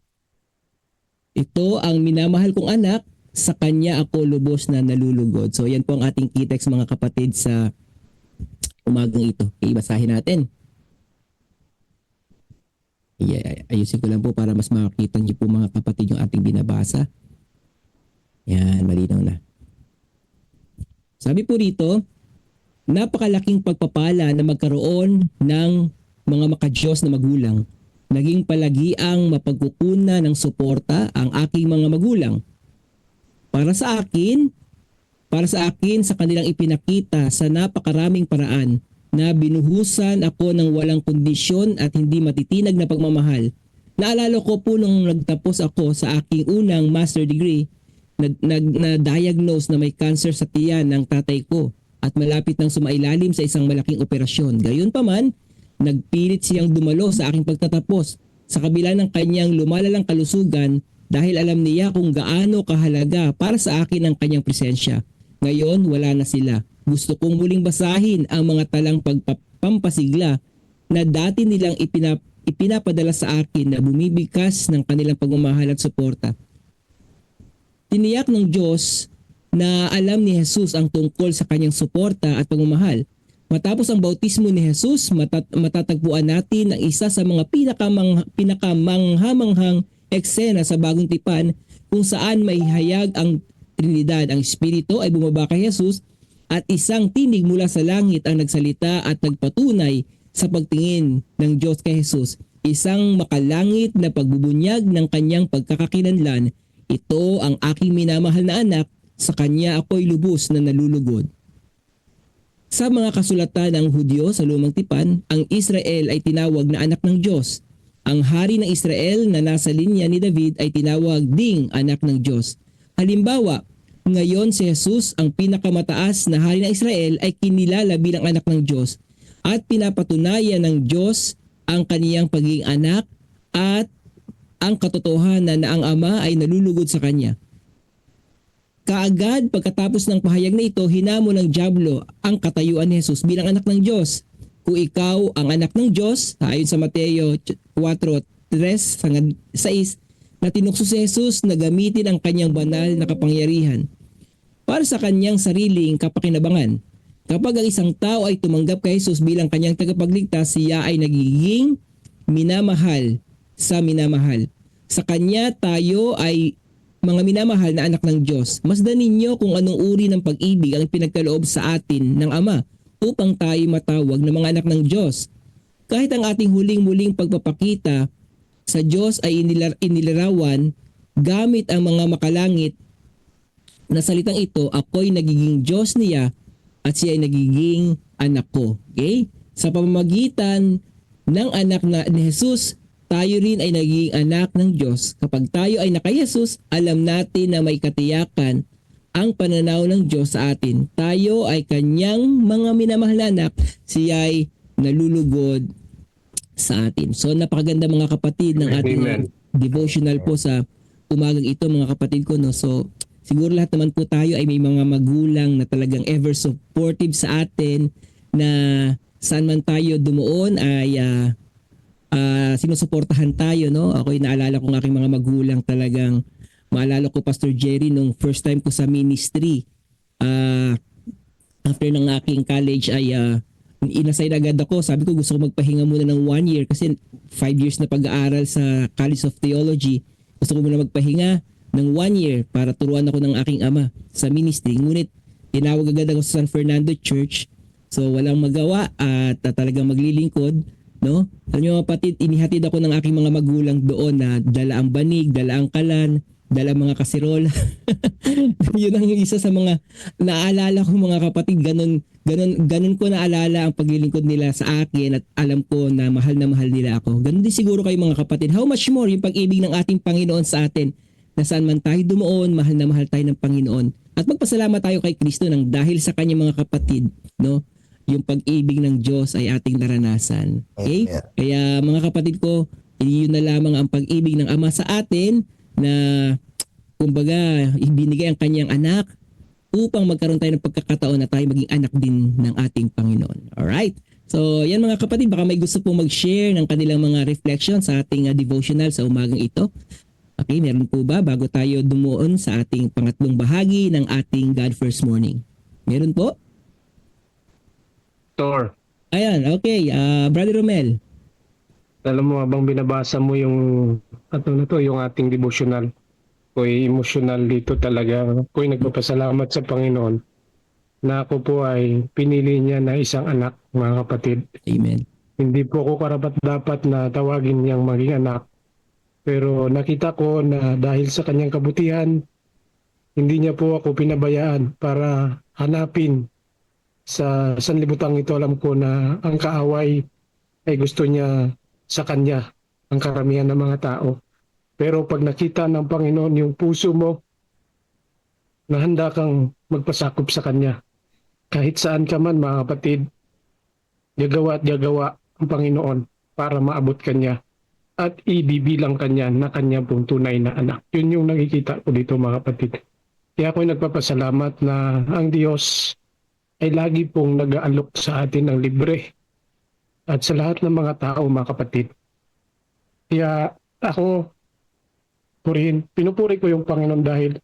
Ito ang minamahal kong anak, sa kanya ako lubos na nalulugod. So yan po ang ating key text mga kapatid sa umagang ito. Okay, basahin natin. Ayusin ko lang po para mas makakita niyo po mga kapatid yung ating binabasa. Yan, malinaw na. Sabi po rito, napakalaking pagpapala na magkaroon ng mga makadiyos na magulang. Naging palagiang mapagkukuna ng suporta ang aking mga magulang. Para sa akin sa kanilang ipinakita sa napakaraming paraan na binuhusan ako ng walang kondisyon at hindi matitinag na pagmamahal. Naalala ko po nung nagtapos ako sa aking unang master degree, na-diagnose na may cancer sa tiyan ng tatay ko at malapit nang sumailalim sa isang malaking operasyon. Gayunpaman, nagpilit siyang dumalo sa aking pagtatapos sa kabila ng kanyang lumalalang kalusugan dahil alam niya kung gaano kahalaga para sa akin ang kanyang presensya. Ngayon, wala na sila. Gusto kong muling basahin ang mga talang pagpampasigla na dati nilang ipinapadala sa akin na bumibigkas ng kanilang pagmamahal at suporta. Tiniyak ng Diyos na alam ni Jesus ang tungkol sa kanyang suporta at pagmamahal. Matapos ang bautismo ni Jesus, matatagpuan natin ang isa sa mga pinakamanghamanghang eksena sa Bagong Tipan kung saan may hayag ang Trinidad. Ang Espiritu ay bumaba kay Jesus at isang tinig mula sa langit ang nagsalita at nagpatunay sa pagtingin ng Diyos kay Jesus. Isang makalangit na pagbubunyag ng kanyang pagkakakilanlan. Ito ang aking minamahal na anak, sa kanya ako'y lubos na nalulugod. Sa mga kasulatan ng Hudyo sa Lumang Tipan, ang Israel ay tinawag na anak ng Diyos. Ang hari ng Israel na nasa linya ni David ay tinawag ding anak ng Diyos. Halimbawa, ngayon si Jesus, ang pinakamataas na hari ng Israel, ay kinilala bilang anak ng Diyos at pinapatunayan ng Diyos ang kaniyang pagiging anak at ang katotohanan na ang Ama ay nalulugod sa kanya. Kaagad pagkatapos ng pahayag na ito, hinamon ng dyablo ang katayuan ni Jesus bilang anak ng Diyos. Kung ikaw ang anak ng Diyos, ayon sa Mateo 4:3-6, na tinukso si Jesus na gamitin ang kanyang banal na kapangyarihan para sa kanyang sariling kapakinabangan. Kapag ang isang tao ay tumanggap kay Jesus bilang kanyang tagapagligtas, siya ay nagiging minamahal sa minamahal. Sa kanya tayo ay mga minamahal na anak ng Diyos. Masdan ninyo kung anong uri ng pag-ibig ang pinagkaloob sa atin ng Ama upang tayo matawag na mga anak ng Diyos. Kahit ang ating huling-muling pagpapakita sa Diyos ay inilarawan gamit ang mga makalangit na salitang ito, ako'y nagiging Diyos niya at siya ay nagiging anak ko. Okay? Sa pamamagitan ng anak ni Jesus, tayo rin ay nagiging anak ng Diyos. Kapag tayo ay naka-Jesus, alam natin na may katiyakan ang pananaw ng Diyos sa atin. Tayo ay kanyang mga minamahal na anak, siya ay nalulugod sa atin. So napakaganda mga kapatid ng ating devotional po sa umagang ito mga kapatid ko. No? So siguro lahat naman po tayo ay may mga magulang na talagang ever supportive sa atin, na saan man tayo dumuon ay sinusuportahan tayo. No? Ako'y naalala ko ng aking mga magulang, talagang maalala ko Pastor Jerry nung first time ko sa ministry. After ng aking college ay inassign agad ako. Sabi ko gusto ko magpahinga muna ng 1 year kasi 5 years na pag-aaral sa College of Theology. Gusto ko muna magpahinga ng 1 year para turuan ako ng aking ama sa ministry. Ngunit tinawag agad ako sa San Fernando Church. So walang magawa at talagang maglilingkod, no? Alam niyo mga kapatid, inihatid ako ng aking mga magulang doon na dala ang banig, dala ang kalan, dala mga kaserola. Yun ang isa sa mga naalala ko mga kapatid. Ganun ko naalala ang paglilingkod nila sa akin at alam ko na mahal nila ako. Ganun din siguro kayo mga kapatid. How much more yung pag-ibig ng ating Panginoon sa atin, na saan man tayo dumoon, mahal na mahal tayo ng Panginoon. At magpasalamat tayo kay Kristo nang dahil sa kanya mga kapatid, no? Yung pag-ibig ng Diyos ay ating naranasan. Okay? Amen. Kaya mga kapatid ko, yun na lamang ang pag-ibig ng Ama sa atin, na kumbaga ibinigay ang kanyang anak upang magkaroon tayo ng pagkakataon na tayo maging anak din ng ating Panginoon. Alright? So yan mga kapatid, baka may gusto pong mag-share ng kanilang mga reflection sa ating devotional sa umagang ito. Okay, meron po ba bago tayo dumuon sa ating pangatlong bahagi ng ating God First Morning? Meron po? Pastor, Ayan, okay. Brother Romel. alam mo habang binabasa mo yung yung ating devotional, ko'y emotional dito talaga. Ko'y nagpapasalamat sa Panginoon na ako po ay pinili niya na isang anak, mga kapatid. Amen. Hindi po ako karapat-dapat na tawagin niyang maging anak. Pero nakita ko na dahil sa kanyang kabutihan, hindi niya po ako pinabayaan para hanapin sa sanlibutan ito. Alam ko na ang kaaway ay gusto niya sa kanya, ang karamihan ng mga tao. Pero pag nakita ng Panginoon yung puso mo, na handa kang magpasakop sa kanya. Kahit saan ka man mga kapatid, gagawa at gagawa ang Panginoon para maabot kanya at ibibilang kanya na kanya pong tunay na anak. Yun yung nakikita ko dito mga kapatid. Kaya ako'y nagpapasalamat na ang Diyos ay lagi pong nag-aalok sa atin ng libre at sa lahat ng mga tao mga kapatid. Kaya ako, pinupuri ko yung Panginoon dahil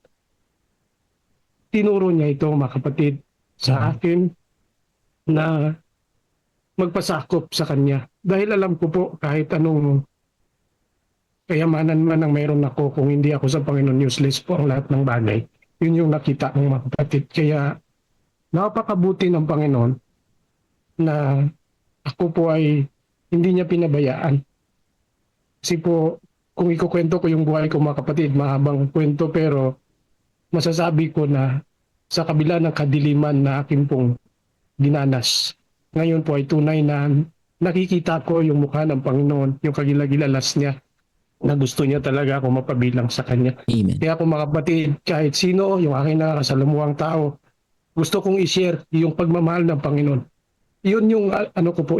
tinuro niya ito mga kapatid sa akin na magpasakop sa kanya. Dahil alam ko po kahit anong kayamanan man ang mayroon ako, kung hindi ako sa Panginoon, useless po ang lahat ng bagay. Yun yung nakita ng mga kapatid. Kaya napakabuti ng Panginoon na ako po ay hindi niya pinabayaan. Kasi po, kung ikukwento ko yung buhay ko mga kapatid, mahabang kwento, pero masasabi ko na sa kabila ng kadiliman na akin pong dinanas, ngayon po ay tunay na nakikita ko yung mukha ng Panginoon, yung kagilagilalas niya, na gusto niya talaga ako mapabilang sa Kanya. Amen. Kaya kung mga kapatid, kahit sino, yung aking nakakasalamuhang tao, gusto kong i-share yung pagmamahal ng Panginoon. Yun yung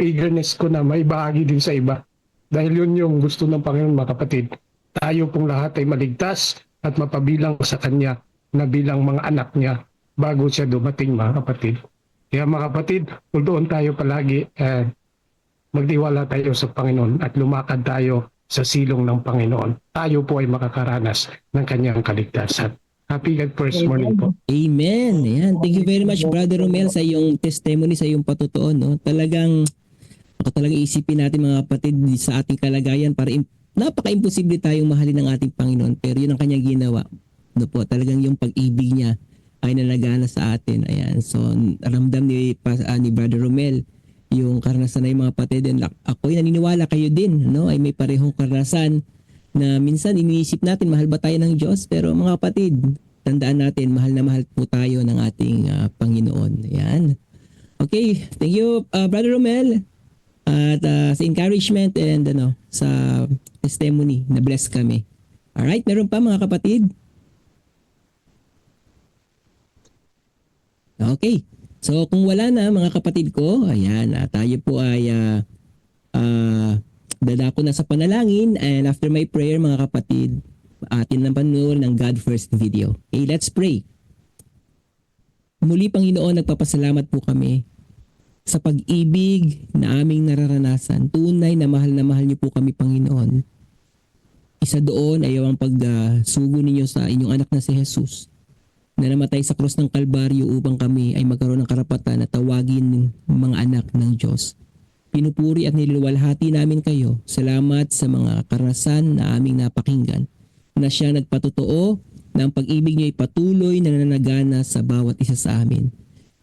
eagerness ko na may bahagi din sa iba. Dahil yun yung gusto ng Panginoon mga kapatid. Tayo pong lahat ay maligtas at mapabilang sa Kanya na bilang mga anak niya bago siya dumating mga kapatid. Kaya mga kapatid, doon tayo palagi, magtiwala tayo sa Panginoon at lumakad tayo sa silong ng Panginoon. Tayo po ay makakaranas ng Kanyang kaligtasan. Happy God First Morning po. Amen. Ayan. Thank you very much Brother Romel sa iyong testimony, sa iyong patutuon. No? Talagang isipin natin mga kapatid sa ating kalagayan para napaka-imposible tayong mahalin ng ating Panginoon. Pero yun ang kanyang ginawa. No po, talagang yung pag-ibig niya ay nalagana sa atin. Ayan. So ramdam ni Brother Romel yung karanasan na yung mga kapatid. And ako'y naniniwala kayo din. No? Ay may parehong karanasan na minsan iniisip natin mahal ba tayo ng Diyos, pero mga kapatid, tandaan natin mahal na mahal po tayo ng ating Panginoon. Ayan. Okay, thank you Brother Romel at sa encouragement and sa testimony na bless kami. Alright, meron pa mga kapatid? Okay. So kung wala na mga kapatid ko, ayan, tayo po ay dadako na sa panalangin, and after my prayer mga kapatid, atin na panoorin ng God First video. Okay, let's pray. Muli Panginoon, nagpapasalamat po kami sa pag-ibig na aming nararanasan. Tunay na mahal niyo po kami Panginoon. Isa doon ay ang pagsugo ninyo sa inyong anak na si Jesus na namatay sa krus ng Kalbaryo upang kami ay magkaroon ng karapatan na tawagin mga anak ng Diyos. Pinupuri at nililuwalhati namin kayo. Salamat sa mga karanasan na aming napakinggan na siya nagpatotoo na ang pag-ibig niyo ay patuloy na nananagana sa bawat isa sa amin.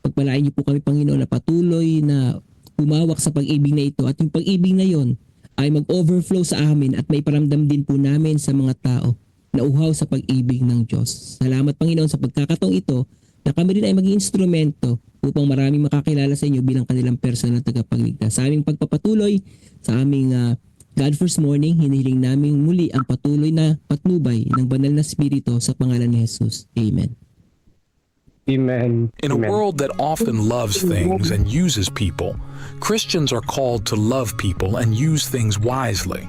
Pagpalain niyo po kami, Panginoon, na patuloy na humawak sa pag-ibig na ito at yung pag-ibig na yon ay mag-overflow sa amin at maiparamdam din po namin sa mga tao na uhaw sa pag-ibig ng Diyos. Salamat, Panginoon, sa pagkakataong ito na kami rin ay maging instrumento upang maraming makakilala sa inyo bilang kanilang personal na tagapagligtas. Sa aming pagpapatuloy, sa aming God First Morning, hinihiling namin muli ang patuloy na patnubay ng banal na Espiritu sa pangalan ni Jesus. Amen. Amen. In a Amen. world that often loves things and uses people, Christians are called to love people and use things wisely.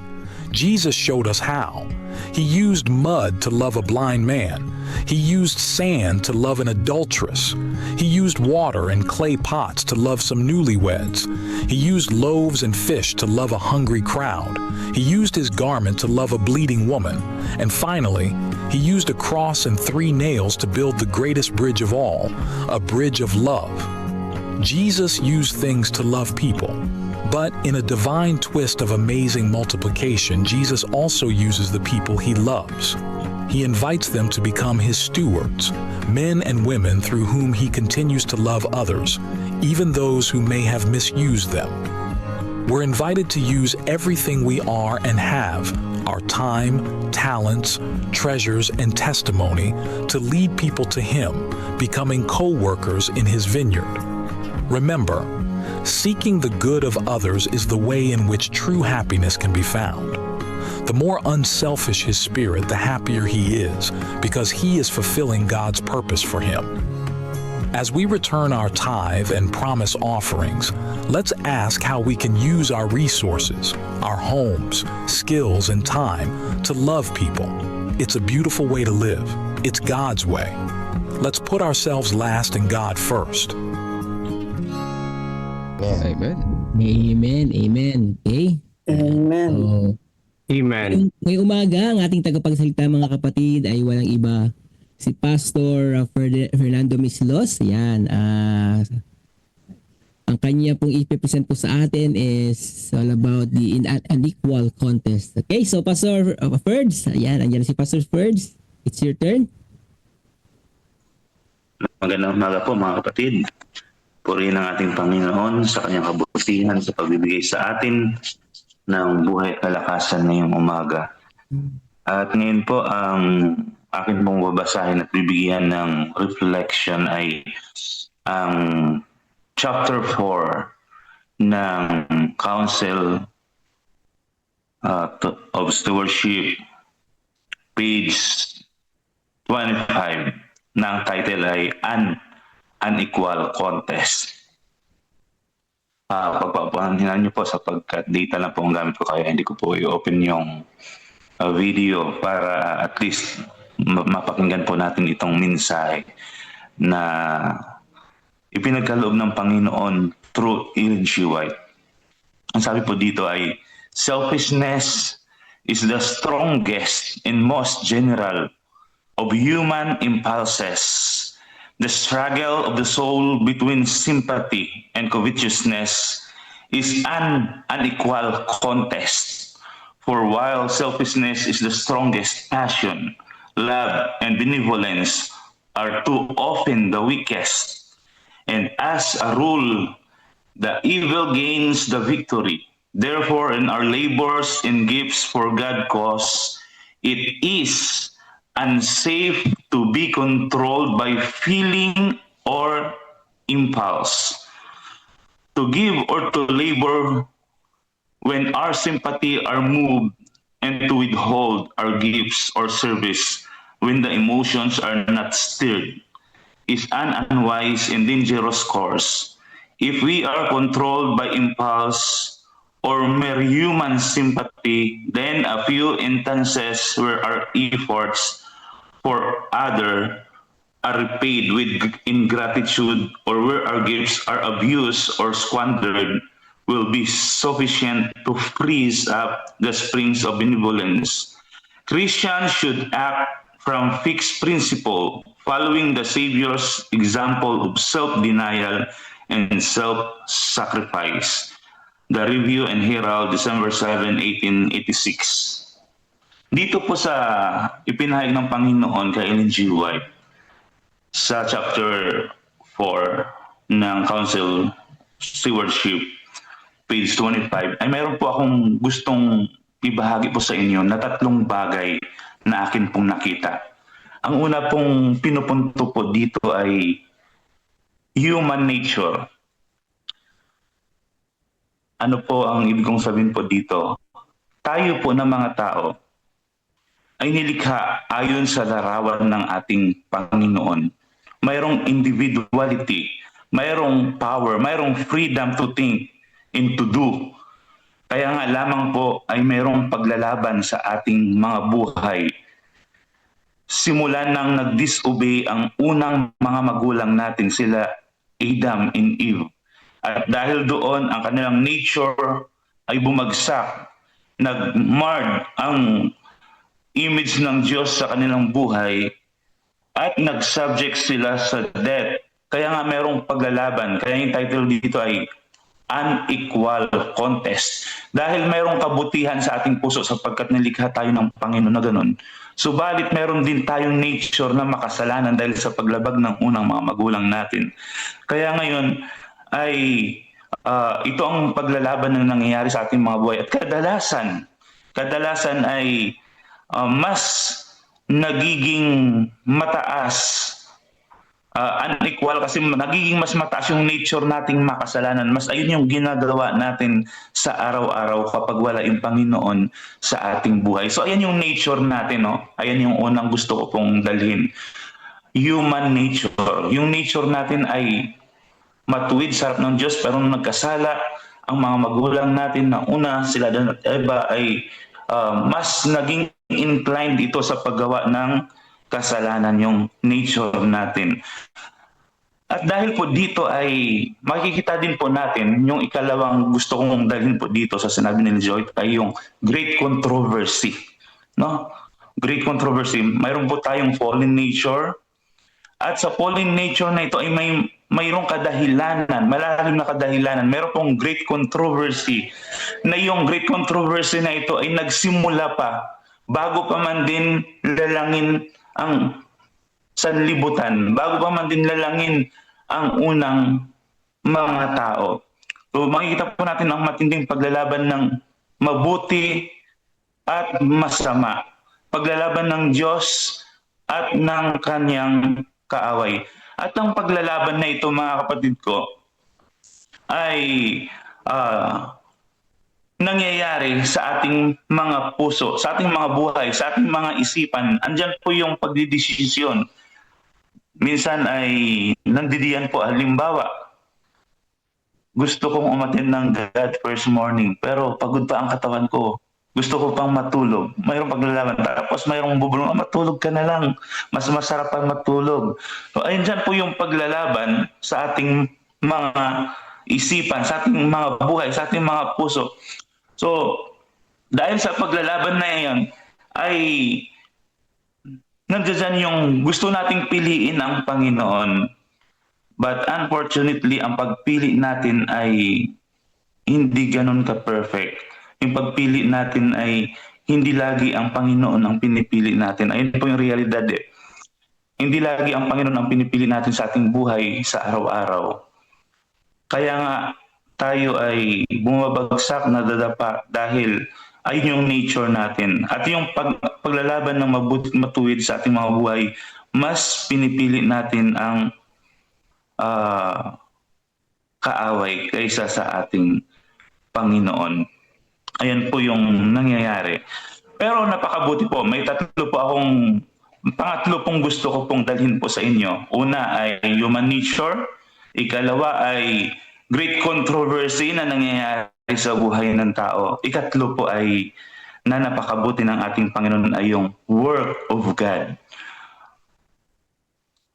Jesus showed us how. He used mud to love a blind man. He used sand to love an adulteress. He used water and clay pots to love some newlyweds. He used loaves and fish to love a hungry crowd. He used his garment to love a bleeding woman. And finally, he used a cross and 3 nails to build the greatest bridge of all, a bridge of love. Jesus used things to love people. But in a divine twist of amazing multiplication, Jesus also uses the people he loves. He invites them to become his stewards, men and women through whom he continues to love others, even those who may have misused them. We're invited to use everything we are and have, our time, talents, treasures, and testimony to lead people to him, becoming co-workers in his vineyard. Remember, seeking the good of others is the way in which true happiness can be found. The more unselfish his spirit, the happier he is, because he is fulfilling God's purpose for him. As we return our tithe and promise offerings, let's ask how we can use our resources, our homes, skills, and time to love people. It's a beautiful way to live. It's God's way. Let's put ourselves last and God first. Amen. Amen. Okay? Amen. So, Amen. ngayong umaga, ang ating tagapagsalita mga kapatid ay walang iba si Pastor Fernando Mislos. Yan. Ang kanya pong ipipresent po sa atin is all about the unequal contest. Okay, so Pastor Ferds, ayan, andyan na si Pastor Ferds. It's your turn. Magandang umaga po mga kapatid. Purihin ang ating Panginoon sa kanyang kabutihan sa pagbibigay sa atin ng buhay at kalakasan ngayong umaga. At ngayon po, ang akin pong babasahin at bibigyan ng reflection ay ang chapter 4 ng Council of Stewardship, page 25, na ang title ay Unequal Contest. Pagpapahinaan niyo po sapagkat data lang po ang gamit ko, kaya hindi ko po i-open yung video para at least mapakinggan po natin itong mensahe na ipinagkaloob ng Panginoon through Ellen G. White. Ang sabi po dito ay, selfishness is the strongest and most general of human impulses. The struggle of the soul between sympathy and covetousness is an unequal contest. For while selfishness is the strongest passion, love and benevolence are too often the weakest. And as a rule, the evil gains the victory. Therefore, in our labors and gifts for God's cause, it is unsafe to be controlled by feeling or impulse. To give or to labor when our sympathy are moved, and to withhold our gifts or service when the emotions are not stirred, is an unwise and dangerous course. If we are controlled by impulse or mere human sympathy, then a few instances where our efforts for others are repaid with ingratitude, or where our gifts are abused or squandered, will be sufficient to freeze up the springs of benevolence. Christians should act from fixed principle, following the Savior's example of self-denial and self-sacrifice. The Review and Herald, December 7, 1886. dito po sa ipinahayag ng Panginoon kay Ellen G. White sa chapter 4 ng Council Stewardship, page 25, ay mayroon po akong gustong ibahagi po sa inyo na 3 bagay na akin pong nakita. Ang una pong pinupunto po dito ay human nature. Ano po ang ibig kong sabihin po dito? Tayo po na mga tao ay nilikha ayon sa larawan ng ating Panginoon. Mayroong individuality, mayroong power, mayroong freedom to think and to do. Kaya nga lamang po ay mayroong paglalaban sa ating mga buhay. Simulan nang nag-disobey ang unang mga magulang natin, sila Adam and Eve. At dahil doon ang kanilang nature ay bumagsak, nag-marred ang image ng Diyos sa kanilang buhay at nag-subject sila sa death. Kaya nga mayroong paglalaban. Kaya yung title dito ay unequal contest. Dahil mayroong kabutihan sa ating puso sapagkat nilikha tayo ng Panginoon na ganun. Subalit meron din tayong nature na makasalanan dahil sa paglabag ng unang mga magulang natin. Kaya ngayon ay ito ang paglalaban na nangyayari sa ating mga buhay. At kadalasan ay mas nagiging mataas, unequal kasi nagiging mas mataas yung nature nating makasalanan. Mas ayun yung ginagawa natin sa araw-araw kapag wala yung Panginoon sa ating buhay. So ayan yung nature natin, no? Ayan yung unang gusto ko pong dalhin. Human nature. Yung nature natin ay matuwid sa harap ng Diyos, pero nung nagkasala, ang mga magulang natin na una, sila Dan at Eva, ay mas naging inclined dito sa paggawa ng kasalanan, yung nature natin. At dahil po dito ay makikita din po natin yung ikalawang gusto kong dalhin po dito sa sinabi ni Joy ay yung great controversy. No? Great controversy. Mayroon po tayong fallen nature. At sa fallen nature na ito ay mayroong kadahilanan, malalim na kadahilanan. Mayroon pong great controversy na yung great controversy na ito ay nagsimula pa bago pa man din lalangin ang sanlibutan, bago pa man din lalangin ang unang mga tao. So makikita po natin ang matinding paglalaban ng mabuti at masama. Paglalaban ng Diyos at ng kanyang kaaway. At ang paglalaban na ito, mga kapatid ko, ay nangyayari sa ating mga puso, sa ating mga buhay, sa ating mga isipan. Andyan po yung pagdidesisyon. Minsan ay nandidiyan po, halimbawa, gusto kong umattend ng God first morning, pero pagod pa ang katawan ko. Gusto ko pang matulog. Mayroong paglalaban. Tapos mayroong bubulong, matulog ka na lang. Mas masarap pang matulog. So, ayun dyan po yung paglalaban sa ating mga isipan, sa ating mga buhay, sa ating mga puso. So, dahil sa paglalaban na iyon, ay nandiyan yung gusto nating piliin ang Panginoon. But unfortunately, ang pagpili natin ay hindi ganun ka-perfect. Yung pagpili natin ay hindi lagi ang Panginoon ang pinipili natin. Ayun po yung realidad eh. Hindi lagi ang Panginoon ang pinipili natin sa ating buhay sa araw-araw. Kaya nga tayo ay bumabagsak, nadadapa dahil ayun yung nature natin. At yung paglalaban ng mabuti at matuwid sa ating mga buhay, mas pinipili natin ang kaaway kaysa sa ating Panginoon. Ayan po yung nangyayari. Pero napakabuti po. May pangatlo pong gusto ko pong dalhin po sa inyo. Una ay human nature. Ikalawa ay great controversy na nangyayari sa buhay ng tao. Ikatlo po ay na napakabuti ng ating Panginoon ay yung work of God.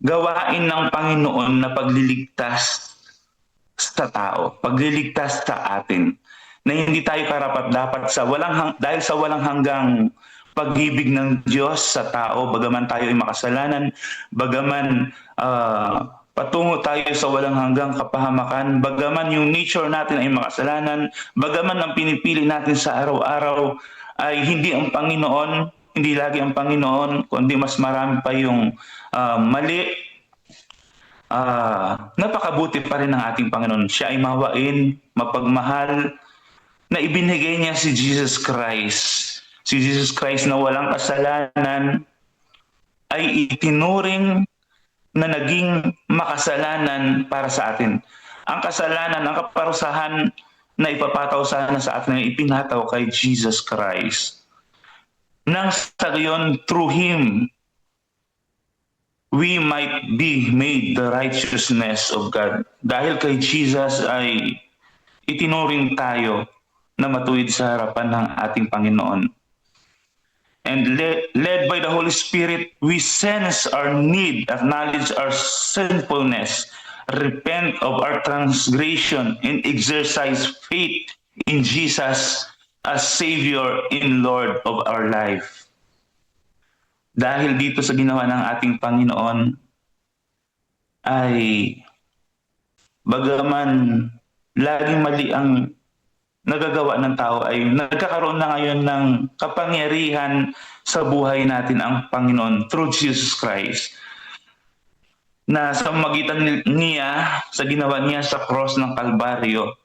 Gawain ng Panginoon na pagliligtas sa tao, pagliligtas sa atin. Na hindi tayo karapat-dapat dahil sa walang hanggang pag-ibig ng Diyos sa tao, bagaman tayo ay makasalanan, bagaman patungo tayo sa walang hanggang kapahamakan, bagaman yung nature natin ay makasalanan, bagaman ang pinipili natin sa araw-araw ay hindi ang Panginoon, hindi lagi ang Panginoon, kundi mas marami pa yung mali. Napakabuti pa rin ng ating Panginoon. Siya ay mawain, mapagmahal, na ibinigay niya si Jesus Christ. Si Jesus Christ na walang kasalanan ay itinuring na naging makasalanan para sa atin. Ang kasalanan, ang kaparusahan na ipapataw sana sa atin ay ipinataw kay Jesus Christ. Nang sa gayon, through Him, we might be made the righteousness of God. Dahil kay Jesus ay itinuring tayo na matuwid sa harapan ng ating Panginoon. And led by the Holy Spirit, we sense our need, acknowledge our sinfulness, repent of our transgression, and exercise faith in Jesus as Savior and Lord of our life. Dahil dito sa ginawa ng ating Panginoon, ay bagaman laging mali ang nagagawa ng tao, ay nagkakaroon na ngayon ng kapangyarihan sa buhay natin ang Panginoon through Jesus Christ. Na sa magitan niya, sa ginawa niya sa cross ng Kalbaryo,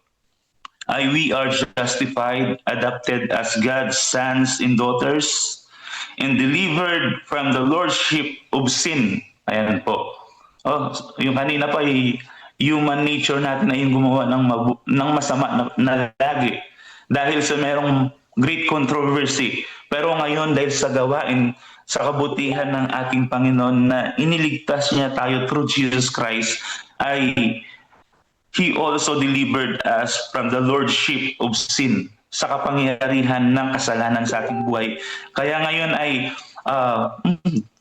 ay we are justified, adopted as God's sons and daughters, and delivered from the lordship of sin. Ayan po. Yung kanina pa ay human nature natin ay yung gumawa ng masama na lagi dahil sa merong great controversy. Pero ngayon dahil sa gawain, sa kabutihan ng ating Panginoon na iniligtas niya tayo through Jesus Christ, ay He also delivered us from the lordship of sin, sa kapangyarihan ng kasalanan sa ating buhay. Kaya ngayon ay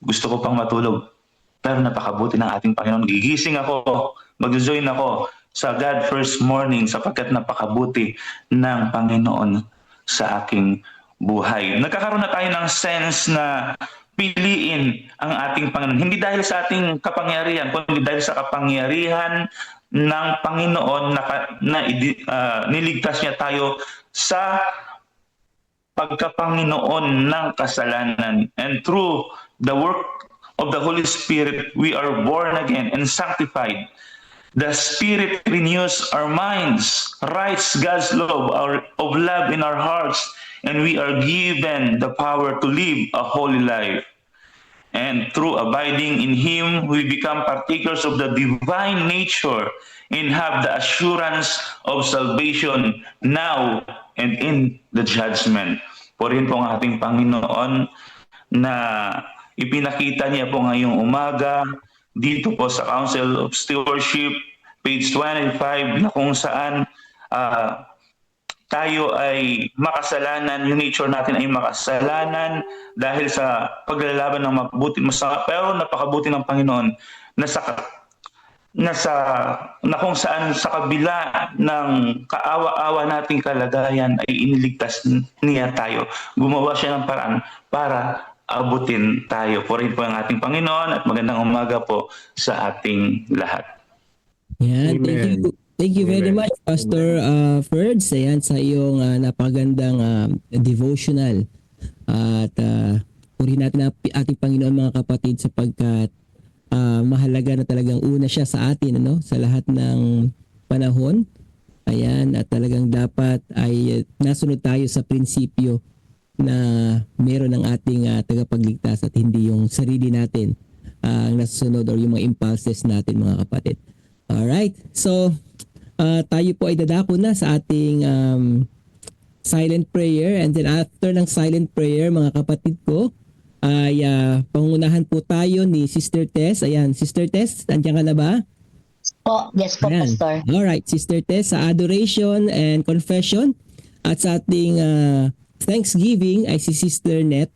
gusto ko pang matulog, pero napakabuti ng ating Panginoon. Gigising ako, mag-join ako sa God First Morning sapagkat napakabuti ng Panginoon sa aking buhay. Nagkakaroon na tayo ng sense na piliin ang ating Panginoon. Hindi dahil sa ating kapangyarihan, kundi dahil sa kapangyarihan ng Panginoon na niligtas niya tayo sa pagkapanginoon ng kasalanan. And through the work of the Holy Spirit, we are born again and sanctified. The Spirit renews our minds, writes God's love of love in our hearts, and we are given the power to live a holy life. And through abiding in Him, we become partakers of the divine nature and have the assurance of salvation now and in the judgment. Purihin po ang ating Panginoon na ipinakita niya po ngayong umaga dito po sa Council of Stewardship, page 25, na kung saan tayo ay makasalanan, yung nature natin ay makasalanan dahil sa paglalaban ng mabuti, pero napakabuti ng Panginoon na kung saan sa kabila ng kaawa-awa nating kalagayan ay iniligtas niya tayo. Gumawa siya ng paraan para abutin tayo. Purihin po ang ating Panginoon at magandang umaga po sa ating lahat. Yan, Amen. thank you very Amen. much, Pastor Ferds, ayan, sa iyong napagandang devotional. At purihin natin ang ating Panginoon, mga kapatid, sapagkat mahalaga na talagang una siya sa atin, sa lahat ng panahon. Ayan, at talagang dapat ay nasunod tayo sa prinsipyo na meron ng ating tagapagligtas at hindi yung sarili natin ang nasusunod or yung mga impulses natin, mga kapatid. Alright, so tayo po ay dadako na sa ating silent prayer, and then after ng silent prayer, mga kapatid ko, ay pangunahan po tayo ni Sister Tess. Ayan, Sister Tess, nandiyan ka na ba? Yes po, Ayan. Pastor. Alright, Sister Tess, sa adoration and confession at sa ating Thanksgiving ay si Sister Net.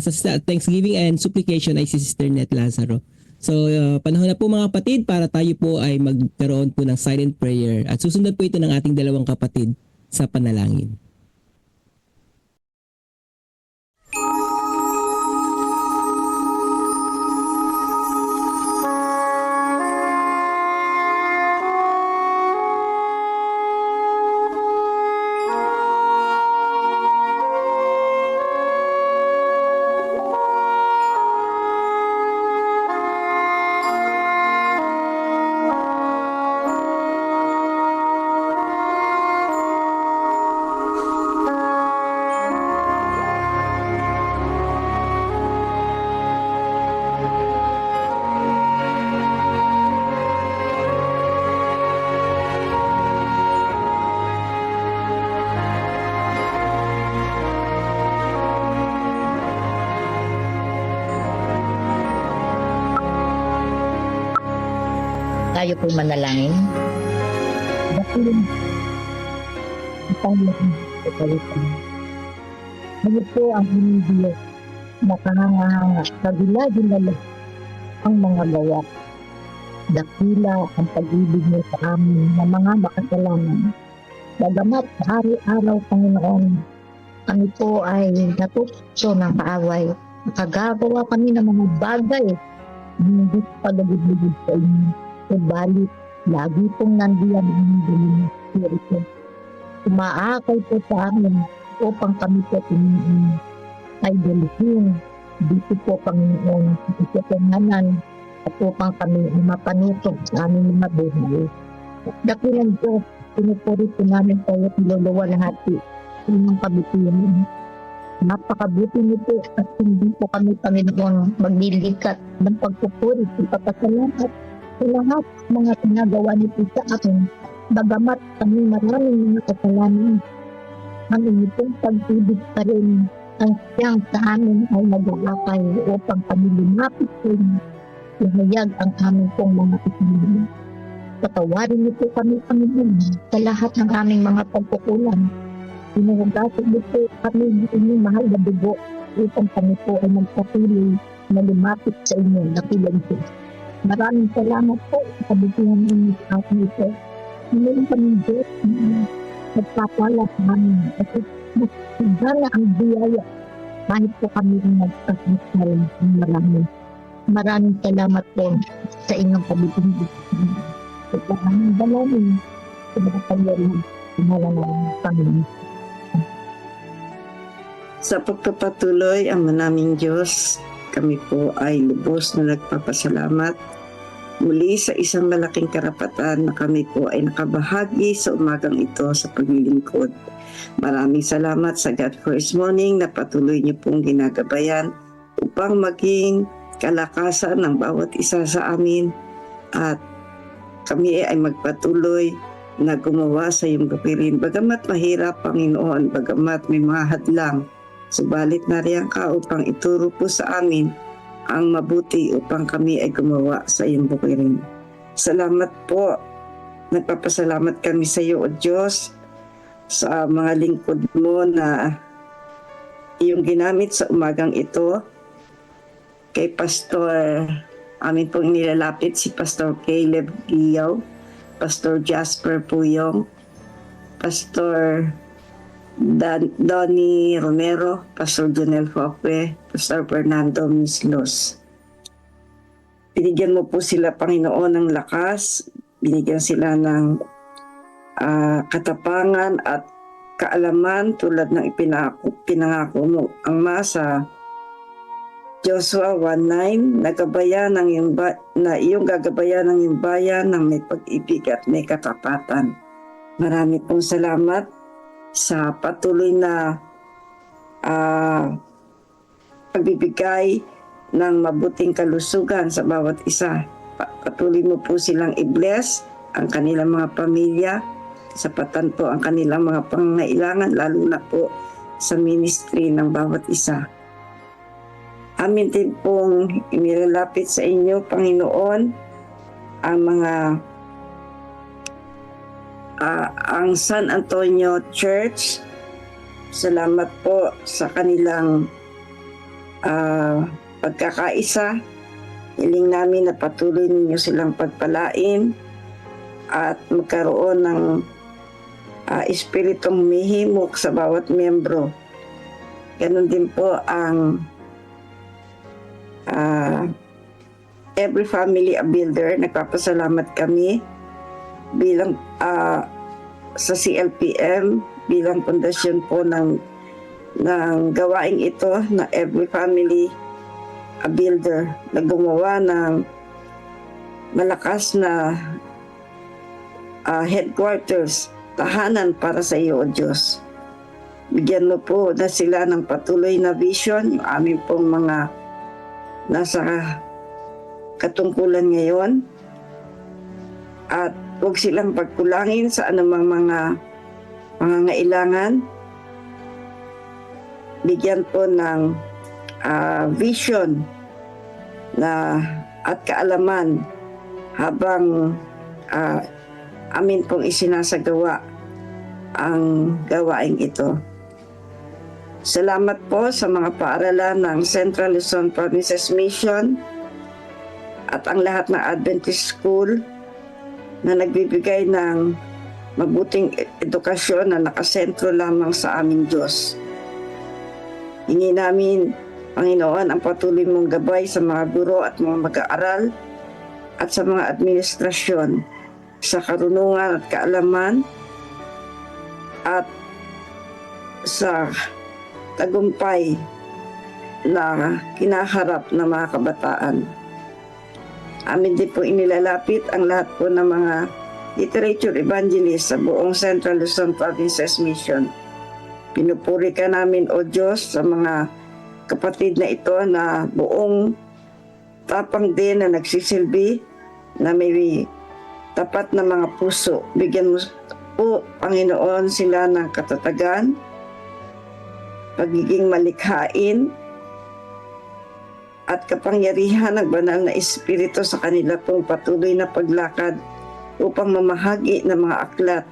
Sa Thanksgiving and supplication ay si Sister Net Lazaro. So, panahon na po, mga kapatid, para tayo po ay magkaroon po ng silent prayer. At susunod po ito ng ating dalawang kapatid sa panalangin. Tayo po manalangin. Dakilang tayo sa kalitan. Ano po ang inyong Diyos na kahanga sa dila-dilala ang mga gawa. Dakila ang pag-ibig niyo sa amin na mga makasalanan. Bagamat sa araw-araw, Panginoon, kami po ay natuto ng kaaway. Nakagagawa kami ng mga bagay na hindi pagagid-ligid sa inyo. Subalit, lagi pong nandiyan ang Dilim Espiritu. Umaakay po sa amin upang kami po Panginoon ay dalihin dito po, Panginoon, sa katotohanan at upang kami ay mapanutog sa aming mga buhay. Dakilang Diyos, pinupuri po namin kayo at niluluwalhati sa inyong kabutihan. Napakabuti niyo po at hindi po kami, Panginoon, maglilikat ng pagpupuri at pagpasalamat sa lahat ng mga pinagawa niyo po sa akin. Bagamat kami maraming mga kasalanan, ang inyong pag-ibig pa rin ang siyang sa amin ay nag-aakay upang kami lumapit sa inyo. Ihayag ang aming pong mga kasalanan. Patawarin niyo po kami, Panginoon, sa lahat ng aming mga pagkukulang. Inuhugasan niyo po kami ng inyong mahal na dugo upang kami po ay magpatuloy na lumapit sa inyo na kilang Diyos. Maraming salamat po sa kabutihan ninyo sa akin ito. Ngayon kami Diyos na nagpapala sa amin at sana ang biyaya kahit po kami ang nagpapasal ng marami. Maraming salamat po sa inyong kabutihan. Sa aming dalawin, sa mga pangyarihan, sa mga Panginoon. Sa pagpapatuloy ang manaming Diyos, kami po ay lubos na nagpapasalamat muli sa isang malaking karapatan na kami po ay nakabahagi sa umagang ito sa paglilingkod. Maraming salamat sa God First Morning na patuloy niyo pong ginagabayan upang maging kalakasan ng bawat isa sa amin at kami ay magpatuloy na gumawa sa iyong gapirin. Bagamat mahirap, Panginoon, bagamat may mga hadlang, subalit nariyan ka upang ituro po sa amin ang mabuti upang kami ay gumawa sa iyong bukirin. Salamat po. Nagpapasalamat kami sa iyo, O Diyos, sa mga lingkod mo na iyong ginamit sa umagang ito. Kay Pastor, amin pong nilalapit si Pastor Caleb Giyaw, Pastor Jasper Puyong, Pastor Donnie Romero, Pastor Jonel Focke, Pastor Fernando Mislos. Binigyan mo po sila, Panginoon, ng lakas, binigyan sila ng katapangan at kaalaman tulad ng pinangako mo ang masa Joshua 1:9, nagabayan ng na iyong gagabayan ng iyong bayan ng may pag-ibig at may katapatan. Marami pong salamat sa patuloy na pagbibigay ng mabuting kalusugan sa bawat isa. Patuloy mo po silang i-bless ang kanilang mga pamilya, sapatan po ang kanilang mga pangangailangan, lalo na po sa ministry ng bawat isa. Amin din pong inilalapit sa inyo, Panginoon, ang mga ang San Antonio Church. Salamat po sa kanilang pagkakaisa. Hiling namin na patuloy ninyo silang pagpalain at magkaroon ng espiritong humihimok sa bawat miyembro. Ganon din po ang Every Family a Builder. Nagpapasalamat kami bilang sa CLPM bilang pundasyon po ng gawaing ito na Every Family a Builder na gumawa ng malakas na headquarters, tahanan para sa iyo, O Diyos. Bigyan mo po na sila ng patuloy na vision, yung aming pong mga nasa katungkulan ngayon, at huwag silang pagkulangin sa anumang mga pangangailangan. Bigyan po ng vision na at kaalaman habang amin pong isinasagawa ang gawaing ito. Salamat po sa mga paaralan ng Central Luzon Provinces Mission at ang lahat ng Adventist School na nagbibigay ng mabuting edukasyon na nakasentro lamang sa aming Diyos. Hingi namin, Panginoon, ang patuloy mong gabay sa mga guro at mga mag-aaral at sa mga administrasyon sa karunungan at kaalaman at sa tagumpay na kinaharap ng mga kabataan. Amin din po inilalapit ang lahat po ng mga literature evangelist sa buong Central Luzon Provinces Mission. Pinupuri ka namin, O Diyos, sa mga kapatid na ito na buong tapang din na nagsisilbi, na may tapat na mga puso. Bigyan mo po, Panginoon, sila ng katatagan, pagiging malikhain, at kapangyarihan ng banal na Espiritu sa kanila pong patuloy na paglakad upang mamahagi ng mga aklat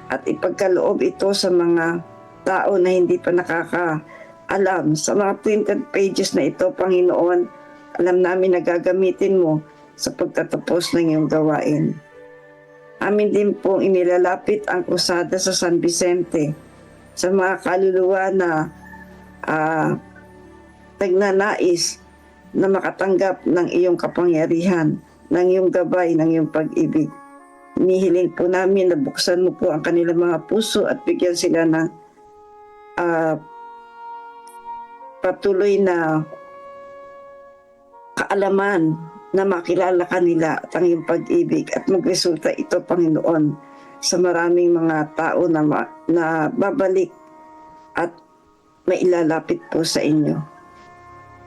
at ipagkaloob ito sa mga tao na hindi pa nakakaalam. Sa mga printed pages na ito, Panginoon, alam namin na gagamitin mo sa pagtatapos ng iyong gawain. Amin din pong inilalapit ang krusada sa San Vicente sa mga kaluluwa na nagnanais na makatanggap ng iyong kapangyarihan, ng iyong gabay, ng iyong pag-ibig. Inihiling po namin na buksan mo po ang kanilang mga puso at bigyan sila ng patuloy na kaalaman na makilala kanila at ang iyong pag-ibig at magresulta ito, Panginoon, sa maraming mga tao na babalik at mailalapit po sa inyo.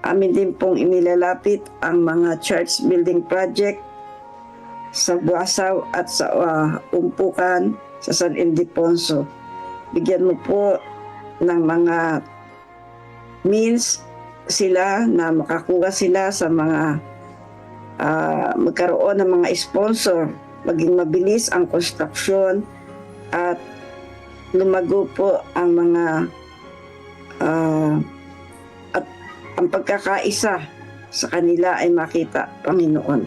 Amin din pong inilalapit ang mga church building project sa Buasaw at sa Umpukan sa San Ildefonso. Bigyan mo po ng mga means sila na makakuha sila sa mga magkaroon ng mga sponsor, maging mabilis ang construction at lumago po ang mga at ang pagkakaisa sa kanila ay makita, Panginoon.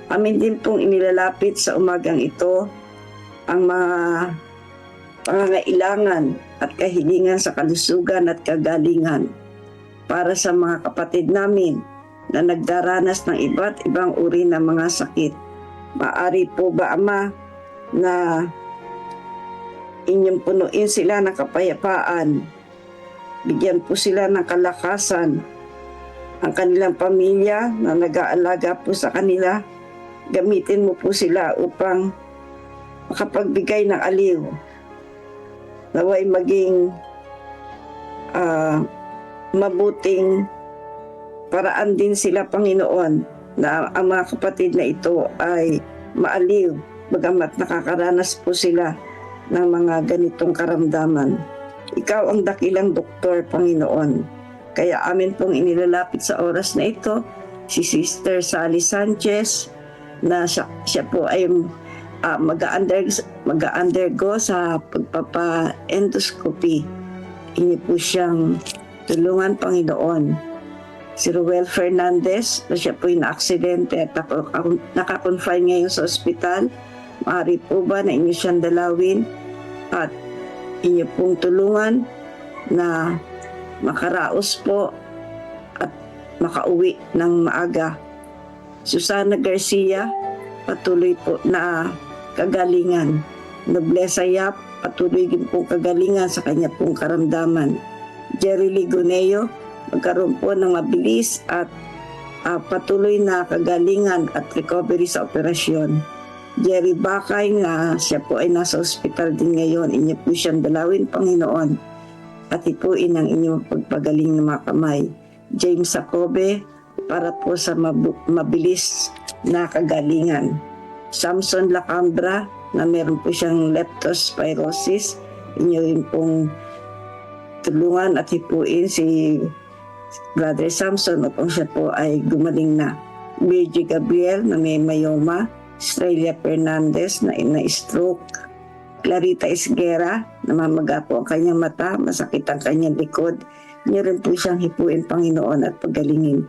Amin din pong inilalapit sa umagang ito ang mga pangangailangan at kahilingan sa kalusugan at kagalingan para sa mga kapatid namin na nagdaranas ng iba't ibang uri ng mga sakit. Maari po ba, Ama, na inyong punuin sila ng kapayapaan, bigyan po sila ng kalakasan, ang kanilang pamilya na nag-aalaga po sa kanila, gamitin mo po sila upang makapagbigay ng aliw, naway maging mabuting paraan din sila, Panginoon, na ang mga kapatid na ito ay maaliw, bagamat nakakaranas po sila ng mga ganitong karamdaman. Ikaw ang dakilang doktor, Panginoon. Kaya amin pong inilalapit sa oras na ito si Sister Sally Sanchez na siya po ay mag-undergo sa pagpapa-endoscopy. Inyo po siyang tulungan, Panginoon. Si Ruel Fernandez na siya po yung na-aksidente at nakakonfine ngayon sa ospital. Maaari po ba na inyo siyang dalawin at inyo pong tulungan na makaraos po at makauwi ng maaga. Susana Garcia, patuloy po na kagalingan. Noblesa Yap, patuloy din po kagalingan sa kanya pong karamdaman. Jerry Ligoneo, magkaroon po ng mabilis at patuloy na kagalingan at recovery sa operasyon. Jerry Bakay na siya po ay nasa ospital din ngayon. Inyo po siyang dalawin, Panginoon, at ipuin ang inyong pagpagaling ng mga kamay. James Sacobe, para po sa mabilis na kagalingan. Samson Lacambra, na meron po siyang leptospirosis. Inyo rin pong tulungan at ipuin si Brother Samson upang siya po ay gumaling na. Virgie Gabriel na may myoma, Estrella Fernandez na stroke, Clarita Esguera, namamaga po ang kanyang mata, masakit ang kanyang likod. Niyo rin po siyang hipuin, Panginoon, at pagalingin.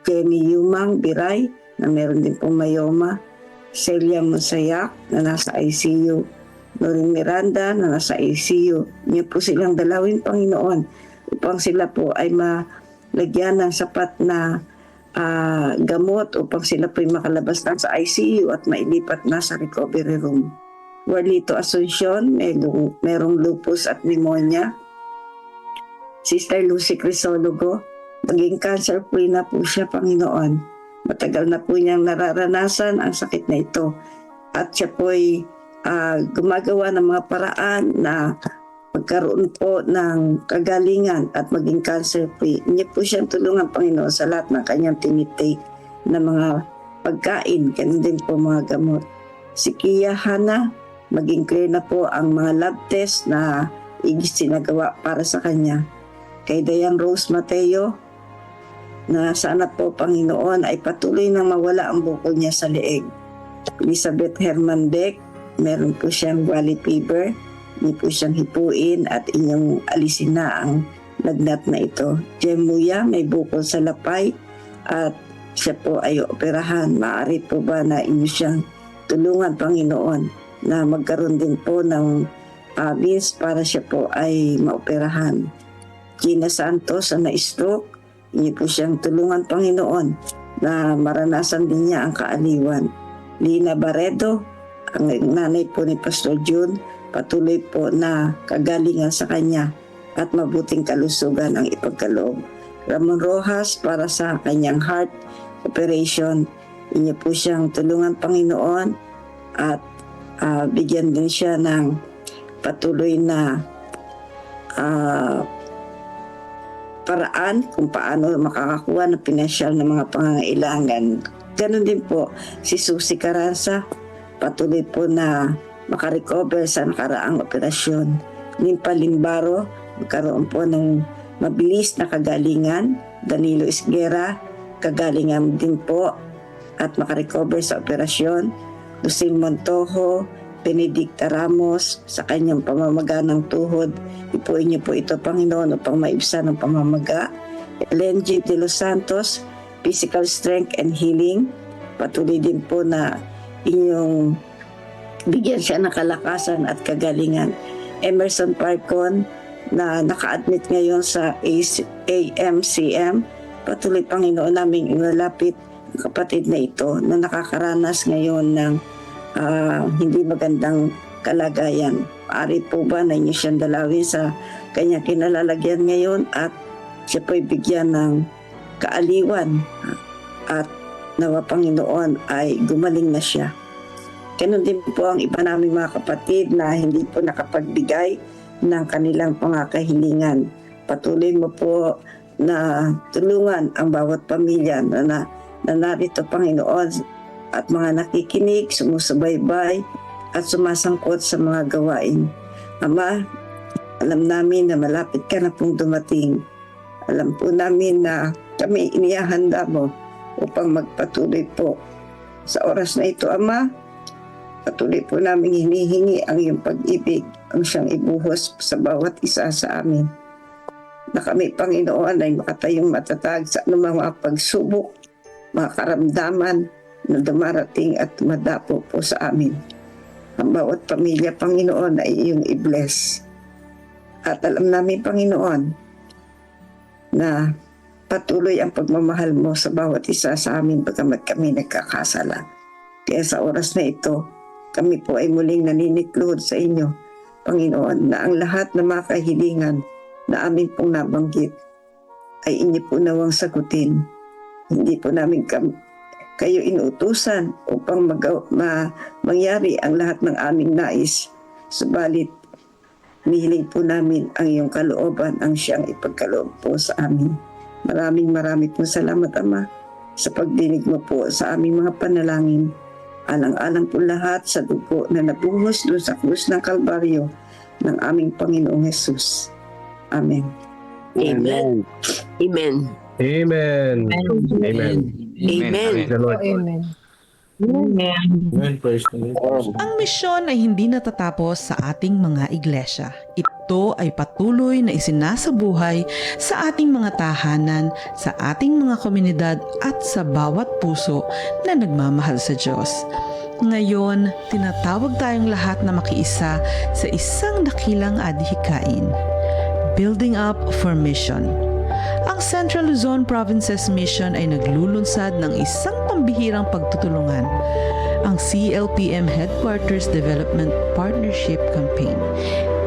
Jenny Yumang Biray, na meron din pong myoma. Celia Monsayak, na nasa ICU. Noreen Miranda, na nasa ICU. Niyo po silang dalawin, Panginoon, upang sila po ay malagyan ng sapat na gamot upang sila po ay makalabas na sa ICU at mailipat na sa recovery room. Warlito Asuncion, merong lupus at pneumonia. Sister Lucy Crisologo, maging cancer-free na po siya, Panginoon. Matagal na po niyang nararanasan ang sakit na ito. At siya po ay gumagawa ng mga paraan na magkaroon po ng kagalingan at maging cancer-free. Niya po siyang tulungan, Panginoon, sa lahat ng kanyang tinitake na mga pagkain, ganun din po mga gamot. Si Kia Hana, maging clear na po ang mga lab test na sinagawa para sa kanya. Kay Dayan Rose Mateo, na sana po, Panginoon, ay patuloy na mawala ang bukol niya sa leeg. Elizabeth Herman Beck, meron po siyang valley fever, hindi po siyang hipuin at inyong alisin na ang lagnat na ito. Jem Muya, may bukol sa lapay at siya po ay operahan. Maaari po ba na inyo siyang tulungan, Panginoon, na magkaroon din po ng means para siya po ay maoperahan. Gina Santos, na stroke, inyo po siyang tulungan, Panginoon, na maranasan din niya ang kaaliwan. Lina Barredo, ang nanay po ni Pastor June, patuloy po na kagalingan sa kanya at mabuting kalusugan ang ipagkaloob. Ramon Rojas, para sa kanyang heart operation, inyo po siyang tulungan, Panginoon, at bigyan din siya ng patuloy na paraan kung paano makakakuha ng pinansyal ng mga pangangailangan. Ganon din po si Susie Caranza, patuloy po na makarecover sa nakaraang operasyon. Limpa Limbaro, magkaroon po ng mabilis na kagalingan. Danilo Esguera, kagalingan din po at makarecover sa operasyon. Lucille Montojo, Benedicta Ramos, sa kanyang pamamaga ng tuhod, ipuin niyo po ito, Panginoon, upang maibsan ang pamamaga. Lenji de los Santos, physical strength and healing, patuloy din po na inyong bigyan siya ng kalakasan at kagalingan. Emerson Parcon, na naka-admit ngayon sa AMCM, patuloy, Panginoon, namin inalapit ang kapatid na ito na nakakaranas ngayon ng hindi magandang kalagayan. Ari po ba na inyo siyang dalawin sa kanyang kinalalagyan ngayon at siya po'y bigyan ng kaaliwan at nawa, Panginoon, ay gumaling na siya. Ganun din po ang iba naming mga kapatid na hindi po nakapagbigay ng kanilang pangakahilingan. Patuloy mo po na tulungan ang bawat pamilya na narito, Panginoon, at mga nakikinig, sumusubaybay at sumasangkot sa mga gawain. Ama, alam namin na malapit ka na pong dumating. Alam po namin na kami inihahanda mo upang magpatuloy po. Sa oras na ito, Ama, patuloy po namin hinihingi ang iyong pag-ibig, ang siyang ibuhos sa bawat isa sa amin. Na kami, Panginoon, ay makatayong matatag sa anumang mga pagsubok, mga karamdaman na dumarating at dumadapo po sa amin. Ang bawat pamilya, Panginoon, ay iyong i-bless. At alam namin, Panginoon, na patuloy ang pagmamahal mo sa bawat isa sa amin bagamat kami nagkakasala. Kaya sa oras na ito, kami po ay muling naniniklod sa inyo, Panginoon, na ang lahat ng mga kahilingan na amin pong nabanggit ay inyo po nawang sagutin. Hindi po namin kayo inuutusan upang mangyari ang lahat ng aming nais. Subalit, nihiling po namin ang iyong kalooban, ang siyang ipagkaloob po sa amin. Maraming pong salamat, Ama, sa pagdinig mo po sa aming mga panalangin. Alang-alang po lahat sa dugo na nabuhos doon sa krus ng Kalbaryo ng aming Panginoong Hesus. Amen. Amen. Amen. Amen. Amen. Praise the Lord. Amen. Ang misyon ay hindi natatapos sa ating mga iglesia. Ito ay patuloy na isinasabuhay sa ating mga tahanan, sa ating mga komunidad at sa bawat puso na nagmamahal sa Diyos. Ngayon, tinatawag tayong lahat na makiisa sa isang dakilang adhikain. Building up for mission. Ang Central Luzon Provinces Mission ay naglulunsad ng isang pambihirang pagtutulungan, ang CLPM Headquarters Development Partnership Campaign.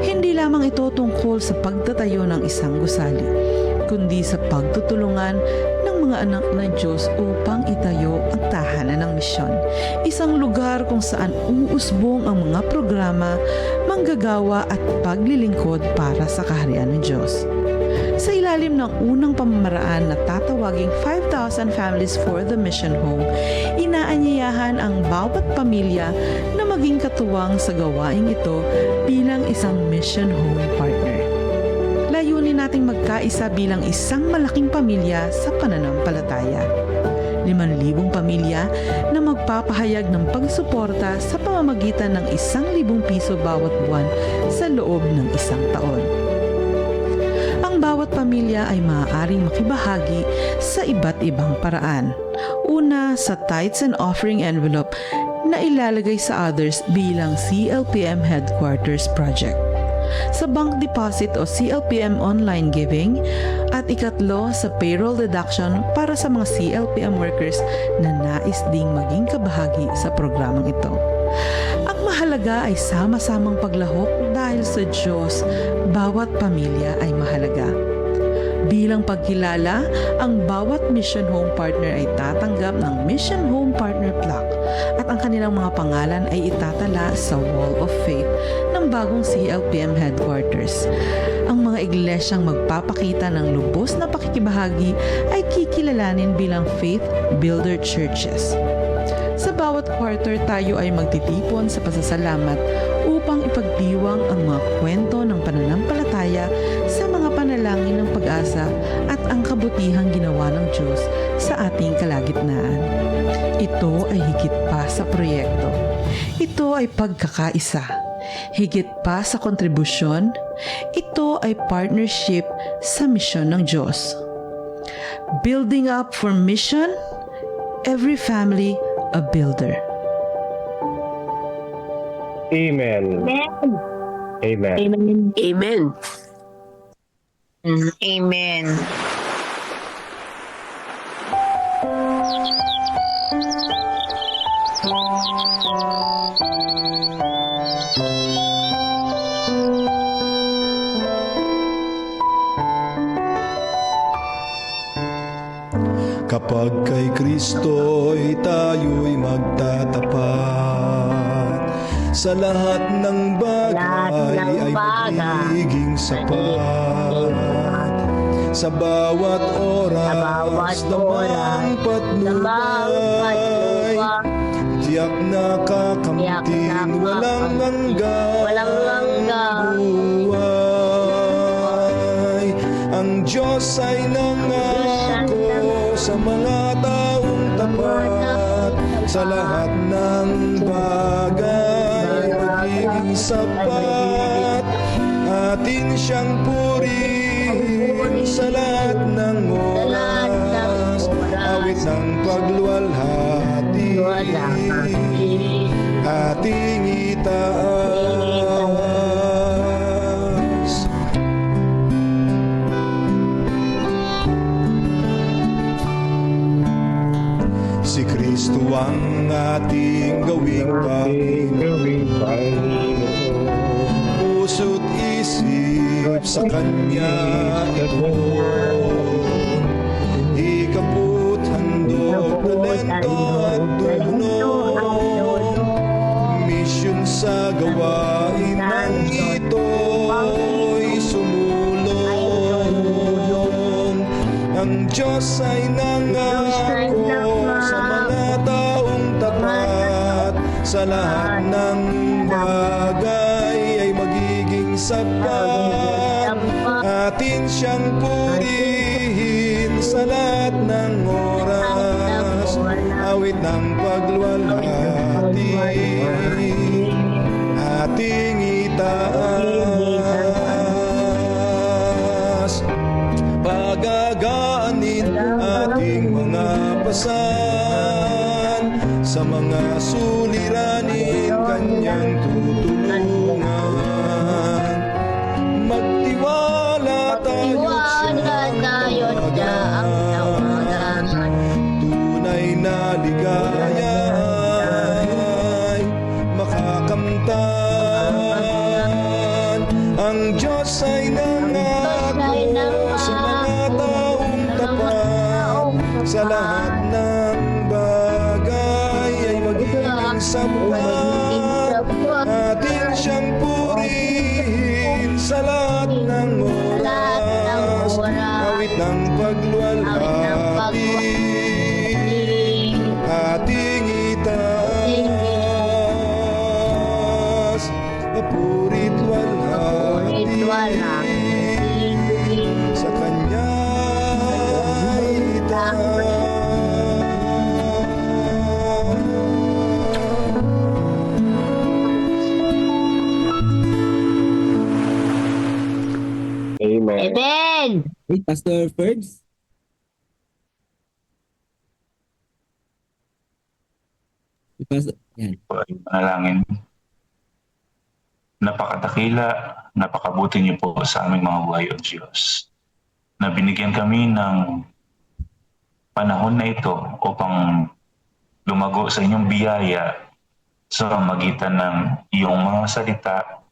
Hindi lamang ito tungkol sa pagtatayo ng isang gusali, kundi sa pagtutulungan ng mga anak ng Diyos upang itayo ang tahanan ng misyon. Isang lugar kung saan uusbong ang mga programa, manggagawa at paglilingkod para sa kaharian ng Diyos. Sa ilalim ng unang pamamaraan na tatawaging 5,000 Families for the Mission Home, inaanyayahan ang bawat pamilya na maging katuwang sa gawaing ito bilang isang Mission Home partner. Layunin nating magkaisa bilang isang malaking pamilya sa pananampalataya. 5,000 pamilya na magpapahayag ng pagsuporta sa pamamagitan ng 1,000 piso bawat buwan sa loob ng isang taon. Ang bawat pamilya ay maaaring makibahagi sa iba't ibang paraan. Una, sa tithes and offering envelope na ilalagay sa others bilang CLPM Headquarters Project. Sa bank deposit o CLPM online giving, at ikatlo sa payroll deduction para sa mga CLPM workers na nais ding maging kabahagi sa programang ito. Ang mahalaga ay sama-samang paglahok dahil sa Diyos, bawat pamilya ay mahalaga. Bilang pagkilala, ang bawat Mission Home Partner ay tatanggap ng Mission Home Partner Plaque at ang kanilang mga pangalan ay itatala sa Wall of Faith ng bagong CLPM Headquarters. Ang mga iglesyang magpapakita ng lubos na pakikibahagi ay kikilalanin bilang Faith Builder Churches. Sa bawat quarter, tayo ay magtitipon sa pasasalamat upang ipagdiwang ang mga kwento ng pananampalataya sa mga panalangin ng pag-asa at ang kabutihang ginawa ng Diyos sa ating kalagitnaan. Ito ay higit pa sa proyekto. Ito ay pagkakaisa. Higit pa sa kontribusyon, ito ay partnership sa misyon ng Diyos. Building up for mission, every family a builder. Amen. Amen. Amen. Amen. Amen. Kapag kay Kristo'y tayo'y magtatapat, sa lahat ng bagay ay magiging sapat. Sa bawat oras namang patnubay, tiyak na kakamtin, walang hanggang buhay. Ang Diyos ay nangako sa mga taong tapat, sa lahat ng bagay magiging sapat. Atin siyang purihin sa lahat ng oras, awit ng pagluwalhati ating itaas. Si Kristo ang ating gawing Panginoon, puso't isip sa Kanya ito. Ikaput, handog, talento at tulong, misyon sa gawain ng ito'y sumulong. Ang Diyos ay nangako sa mga taong tapat, sa lahat ng bagay ay magiging sapat. Atin siyang purihin sa lahat ng oras, awit ng pagluwalhati ating itaas. Pagagaanin ating mga pasan, sa mga suliranin kanyang tutulungan. Magtiwala tayo't siyang tunay na ligaya ay makakamtan. Ang Diyos ay nangako sa mga taong tapat, sa lahat ng bagay ay magiging sapat. Atin siyang purihin sa lahat ng oras, awit ng pagluwalhati ating itaas. Mapurit walhati sa kanya itaas. Amen. Hey, Pastor Ferds. Yan. Panalangin. Napakatakila, napakabuti niyo po sa aming mga buhay, O Diyos, na binigyan kami ng panahon na ito upang lumago sa inyong biyaya sa magitan ng iyong mga salita,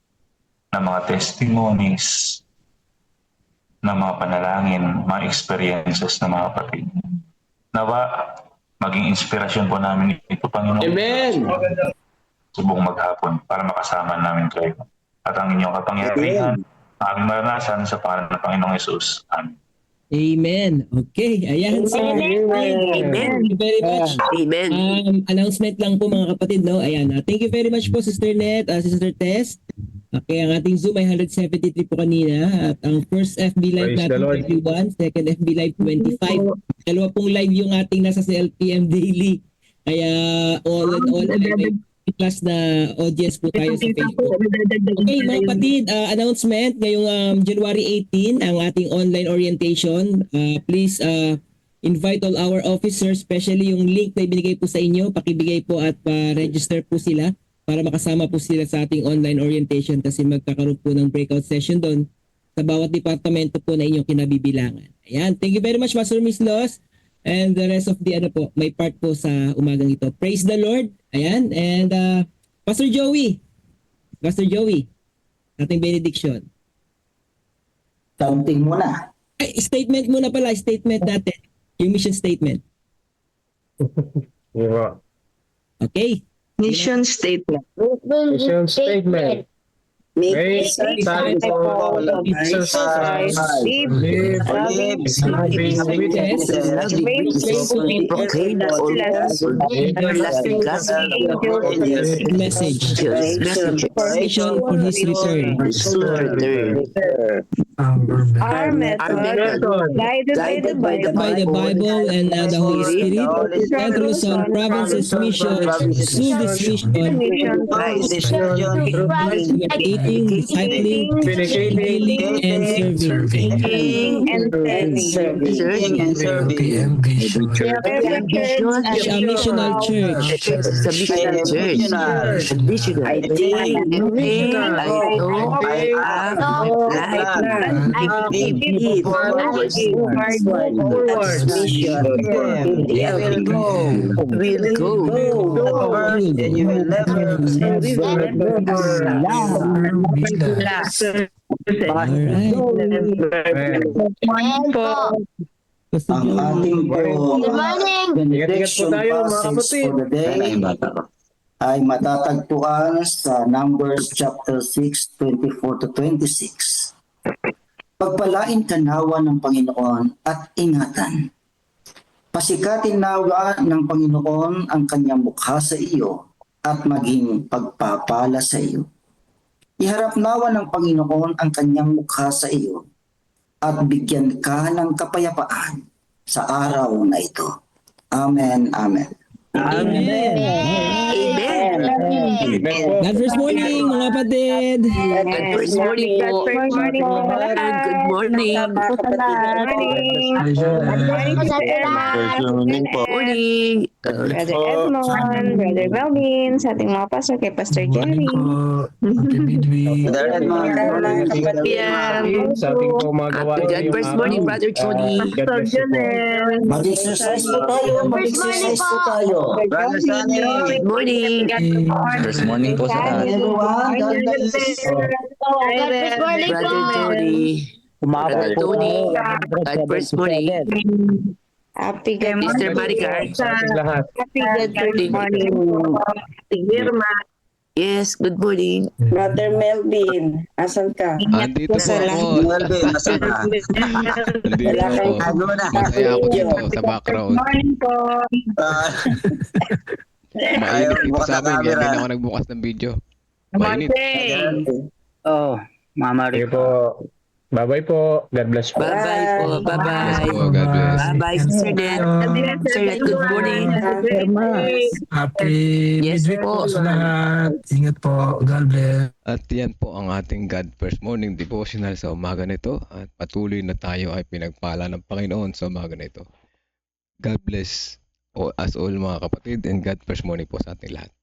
na mga testimonies, na mga panalangin, mga experiences ng mga kapatid. Nawa, maging inspirasyon po namin ito, Panginoon. Amen. Sa buong maghapon para makasama namin kayo. At ang inyong kapangyarihan, aming maranasan sa pangalan ng Panginoong Yesus. Amen. Amen. Okay, ayan. So, Amen. thank you very much. Amen. Announcement lang po mga kapatid, no? Ayan. Thank you very much po, Sister Net, Sister Tess. Okay, ang ating Zoom ay 173 po kanina. At ang first FB Live Praise the Lord. natin 31, second FB Live 25. Dalawa pong live yung ating nasa sa LPM Daily. Kaya all in all, may plus na audience po tayo sa Facebook. Okay, mga kapatid, announcement ngayong January 18, ang ating online orientation. Please invite all our officers, especially yung link na ibinigay po sa inyo, pakibigay po at pa-register po sila para makasama po sila sa ating online orientation kasi magkakaroon po ng breakout session doon sa bawat departamento po na inyong kinabibilangan. Ayan, thank you very much, Pastor Miss Los. And the rest of the may part po sa umagang ito. Praise the Lord. Ayan. And Pastor Joey, ating benediction. Counting muna. Ay, statement muna pala, statement natin. Yung mission statement. Yeah. Okay. Mission statement. Mission statement. Make disciples of Jesus Christ, live Faithfully proclaim the everlasting gospel Message. Mission for His return. Our method, guided by By the Bible and the Holy Spirit, Central Luzon Province's mission, through this mission, discipling, healing, and serving. A missional church. We'll go. And you will never ang ating benediction passage for the day ay matatagpuan sa Numbers chapter 6, 24 to 26. Pagpalain ka nawa ng Panginoon at ingatan. Pasikatin nawa ng Panginoon ang kanyang mukha sa iyo at maging pagpapala sa iyo. Iharap nawa ng Panginoon ang kanyang mukha sa iyo at bigyan ka ng kapayapaan sa araw na ito. Amen. Amen. Amen. Amen. God first morning, mga kapatid. God first morning po. Good morning po sa lahat. Good morning. Good morning. Good morning po sa lahat. Morning po. Morning. Brother Edmond, Brother Melvin, sa ating mga pastor, kay Pastor Jerry. Brother Edmond. Sa ating po mga gawain God ngayong first araw. morning, Brother Jody. God bless you po. Mag-exercise po tayo. Mag-exercise po tayo. Brother Sunny. Good morning. First morning po sa lahat. Everyone, God bless. First morning po. Brother Tony. Brother Tony. God first morning. Happy good Sister morning. Maricar. Sa ating lahat. Happy good first morning. Irma. Yes, good morning. Brother Melvin, asan ka? Andito po ako. Melvin, nasa ka? Andito po. Ano na? Masaya ako dito sa background. Morning po. Mainit dito sa amin. Yan din ako nagbukas ng video. Mainit. Oh, Mama Sige po. Bye-bye po. God bless po. Bye-bye po. Bless Bye-bye. po. God bless. Bye-bye, Sister Net. Sister Net, good morning. Happy Yes midweek po. po sa lahat. Ingat po. God bless. At yan po ang ating God First Morning Devotional sa umaga nito. At patuloy na tayo ay pinagpala ng Panginoon sa umaga nito. God bless us all mga kapatid and God First Morning po sa ating lahat.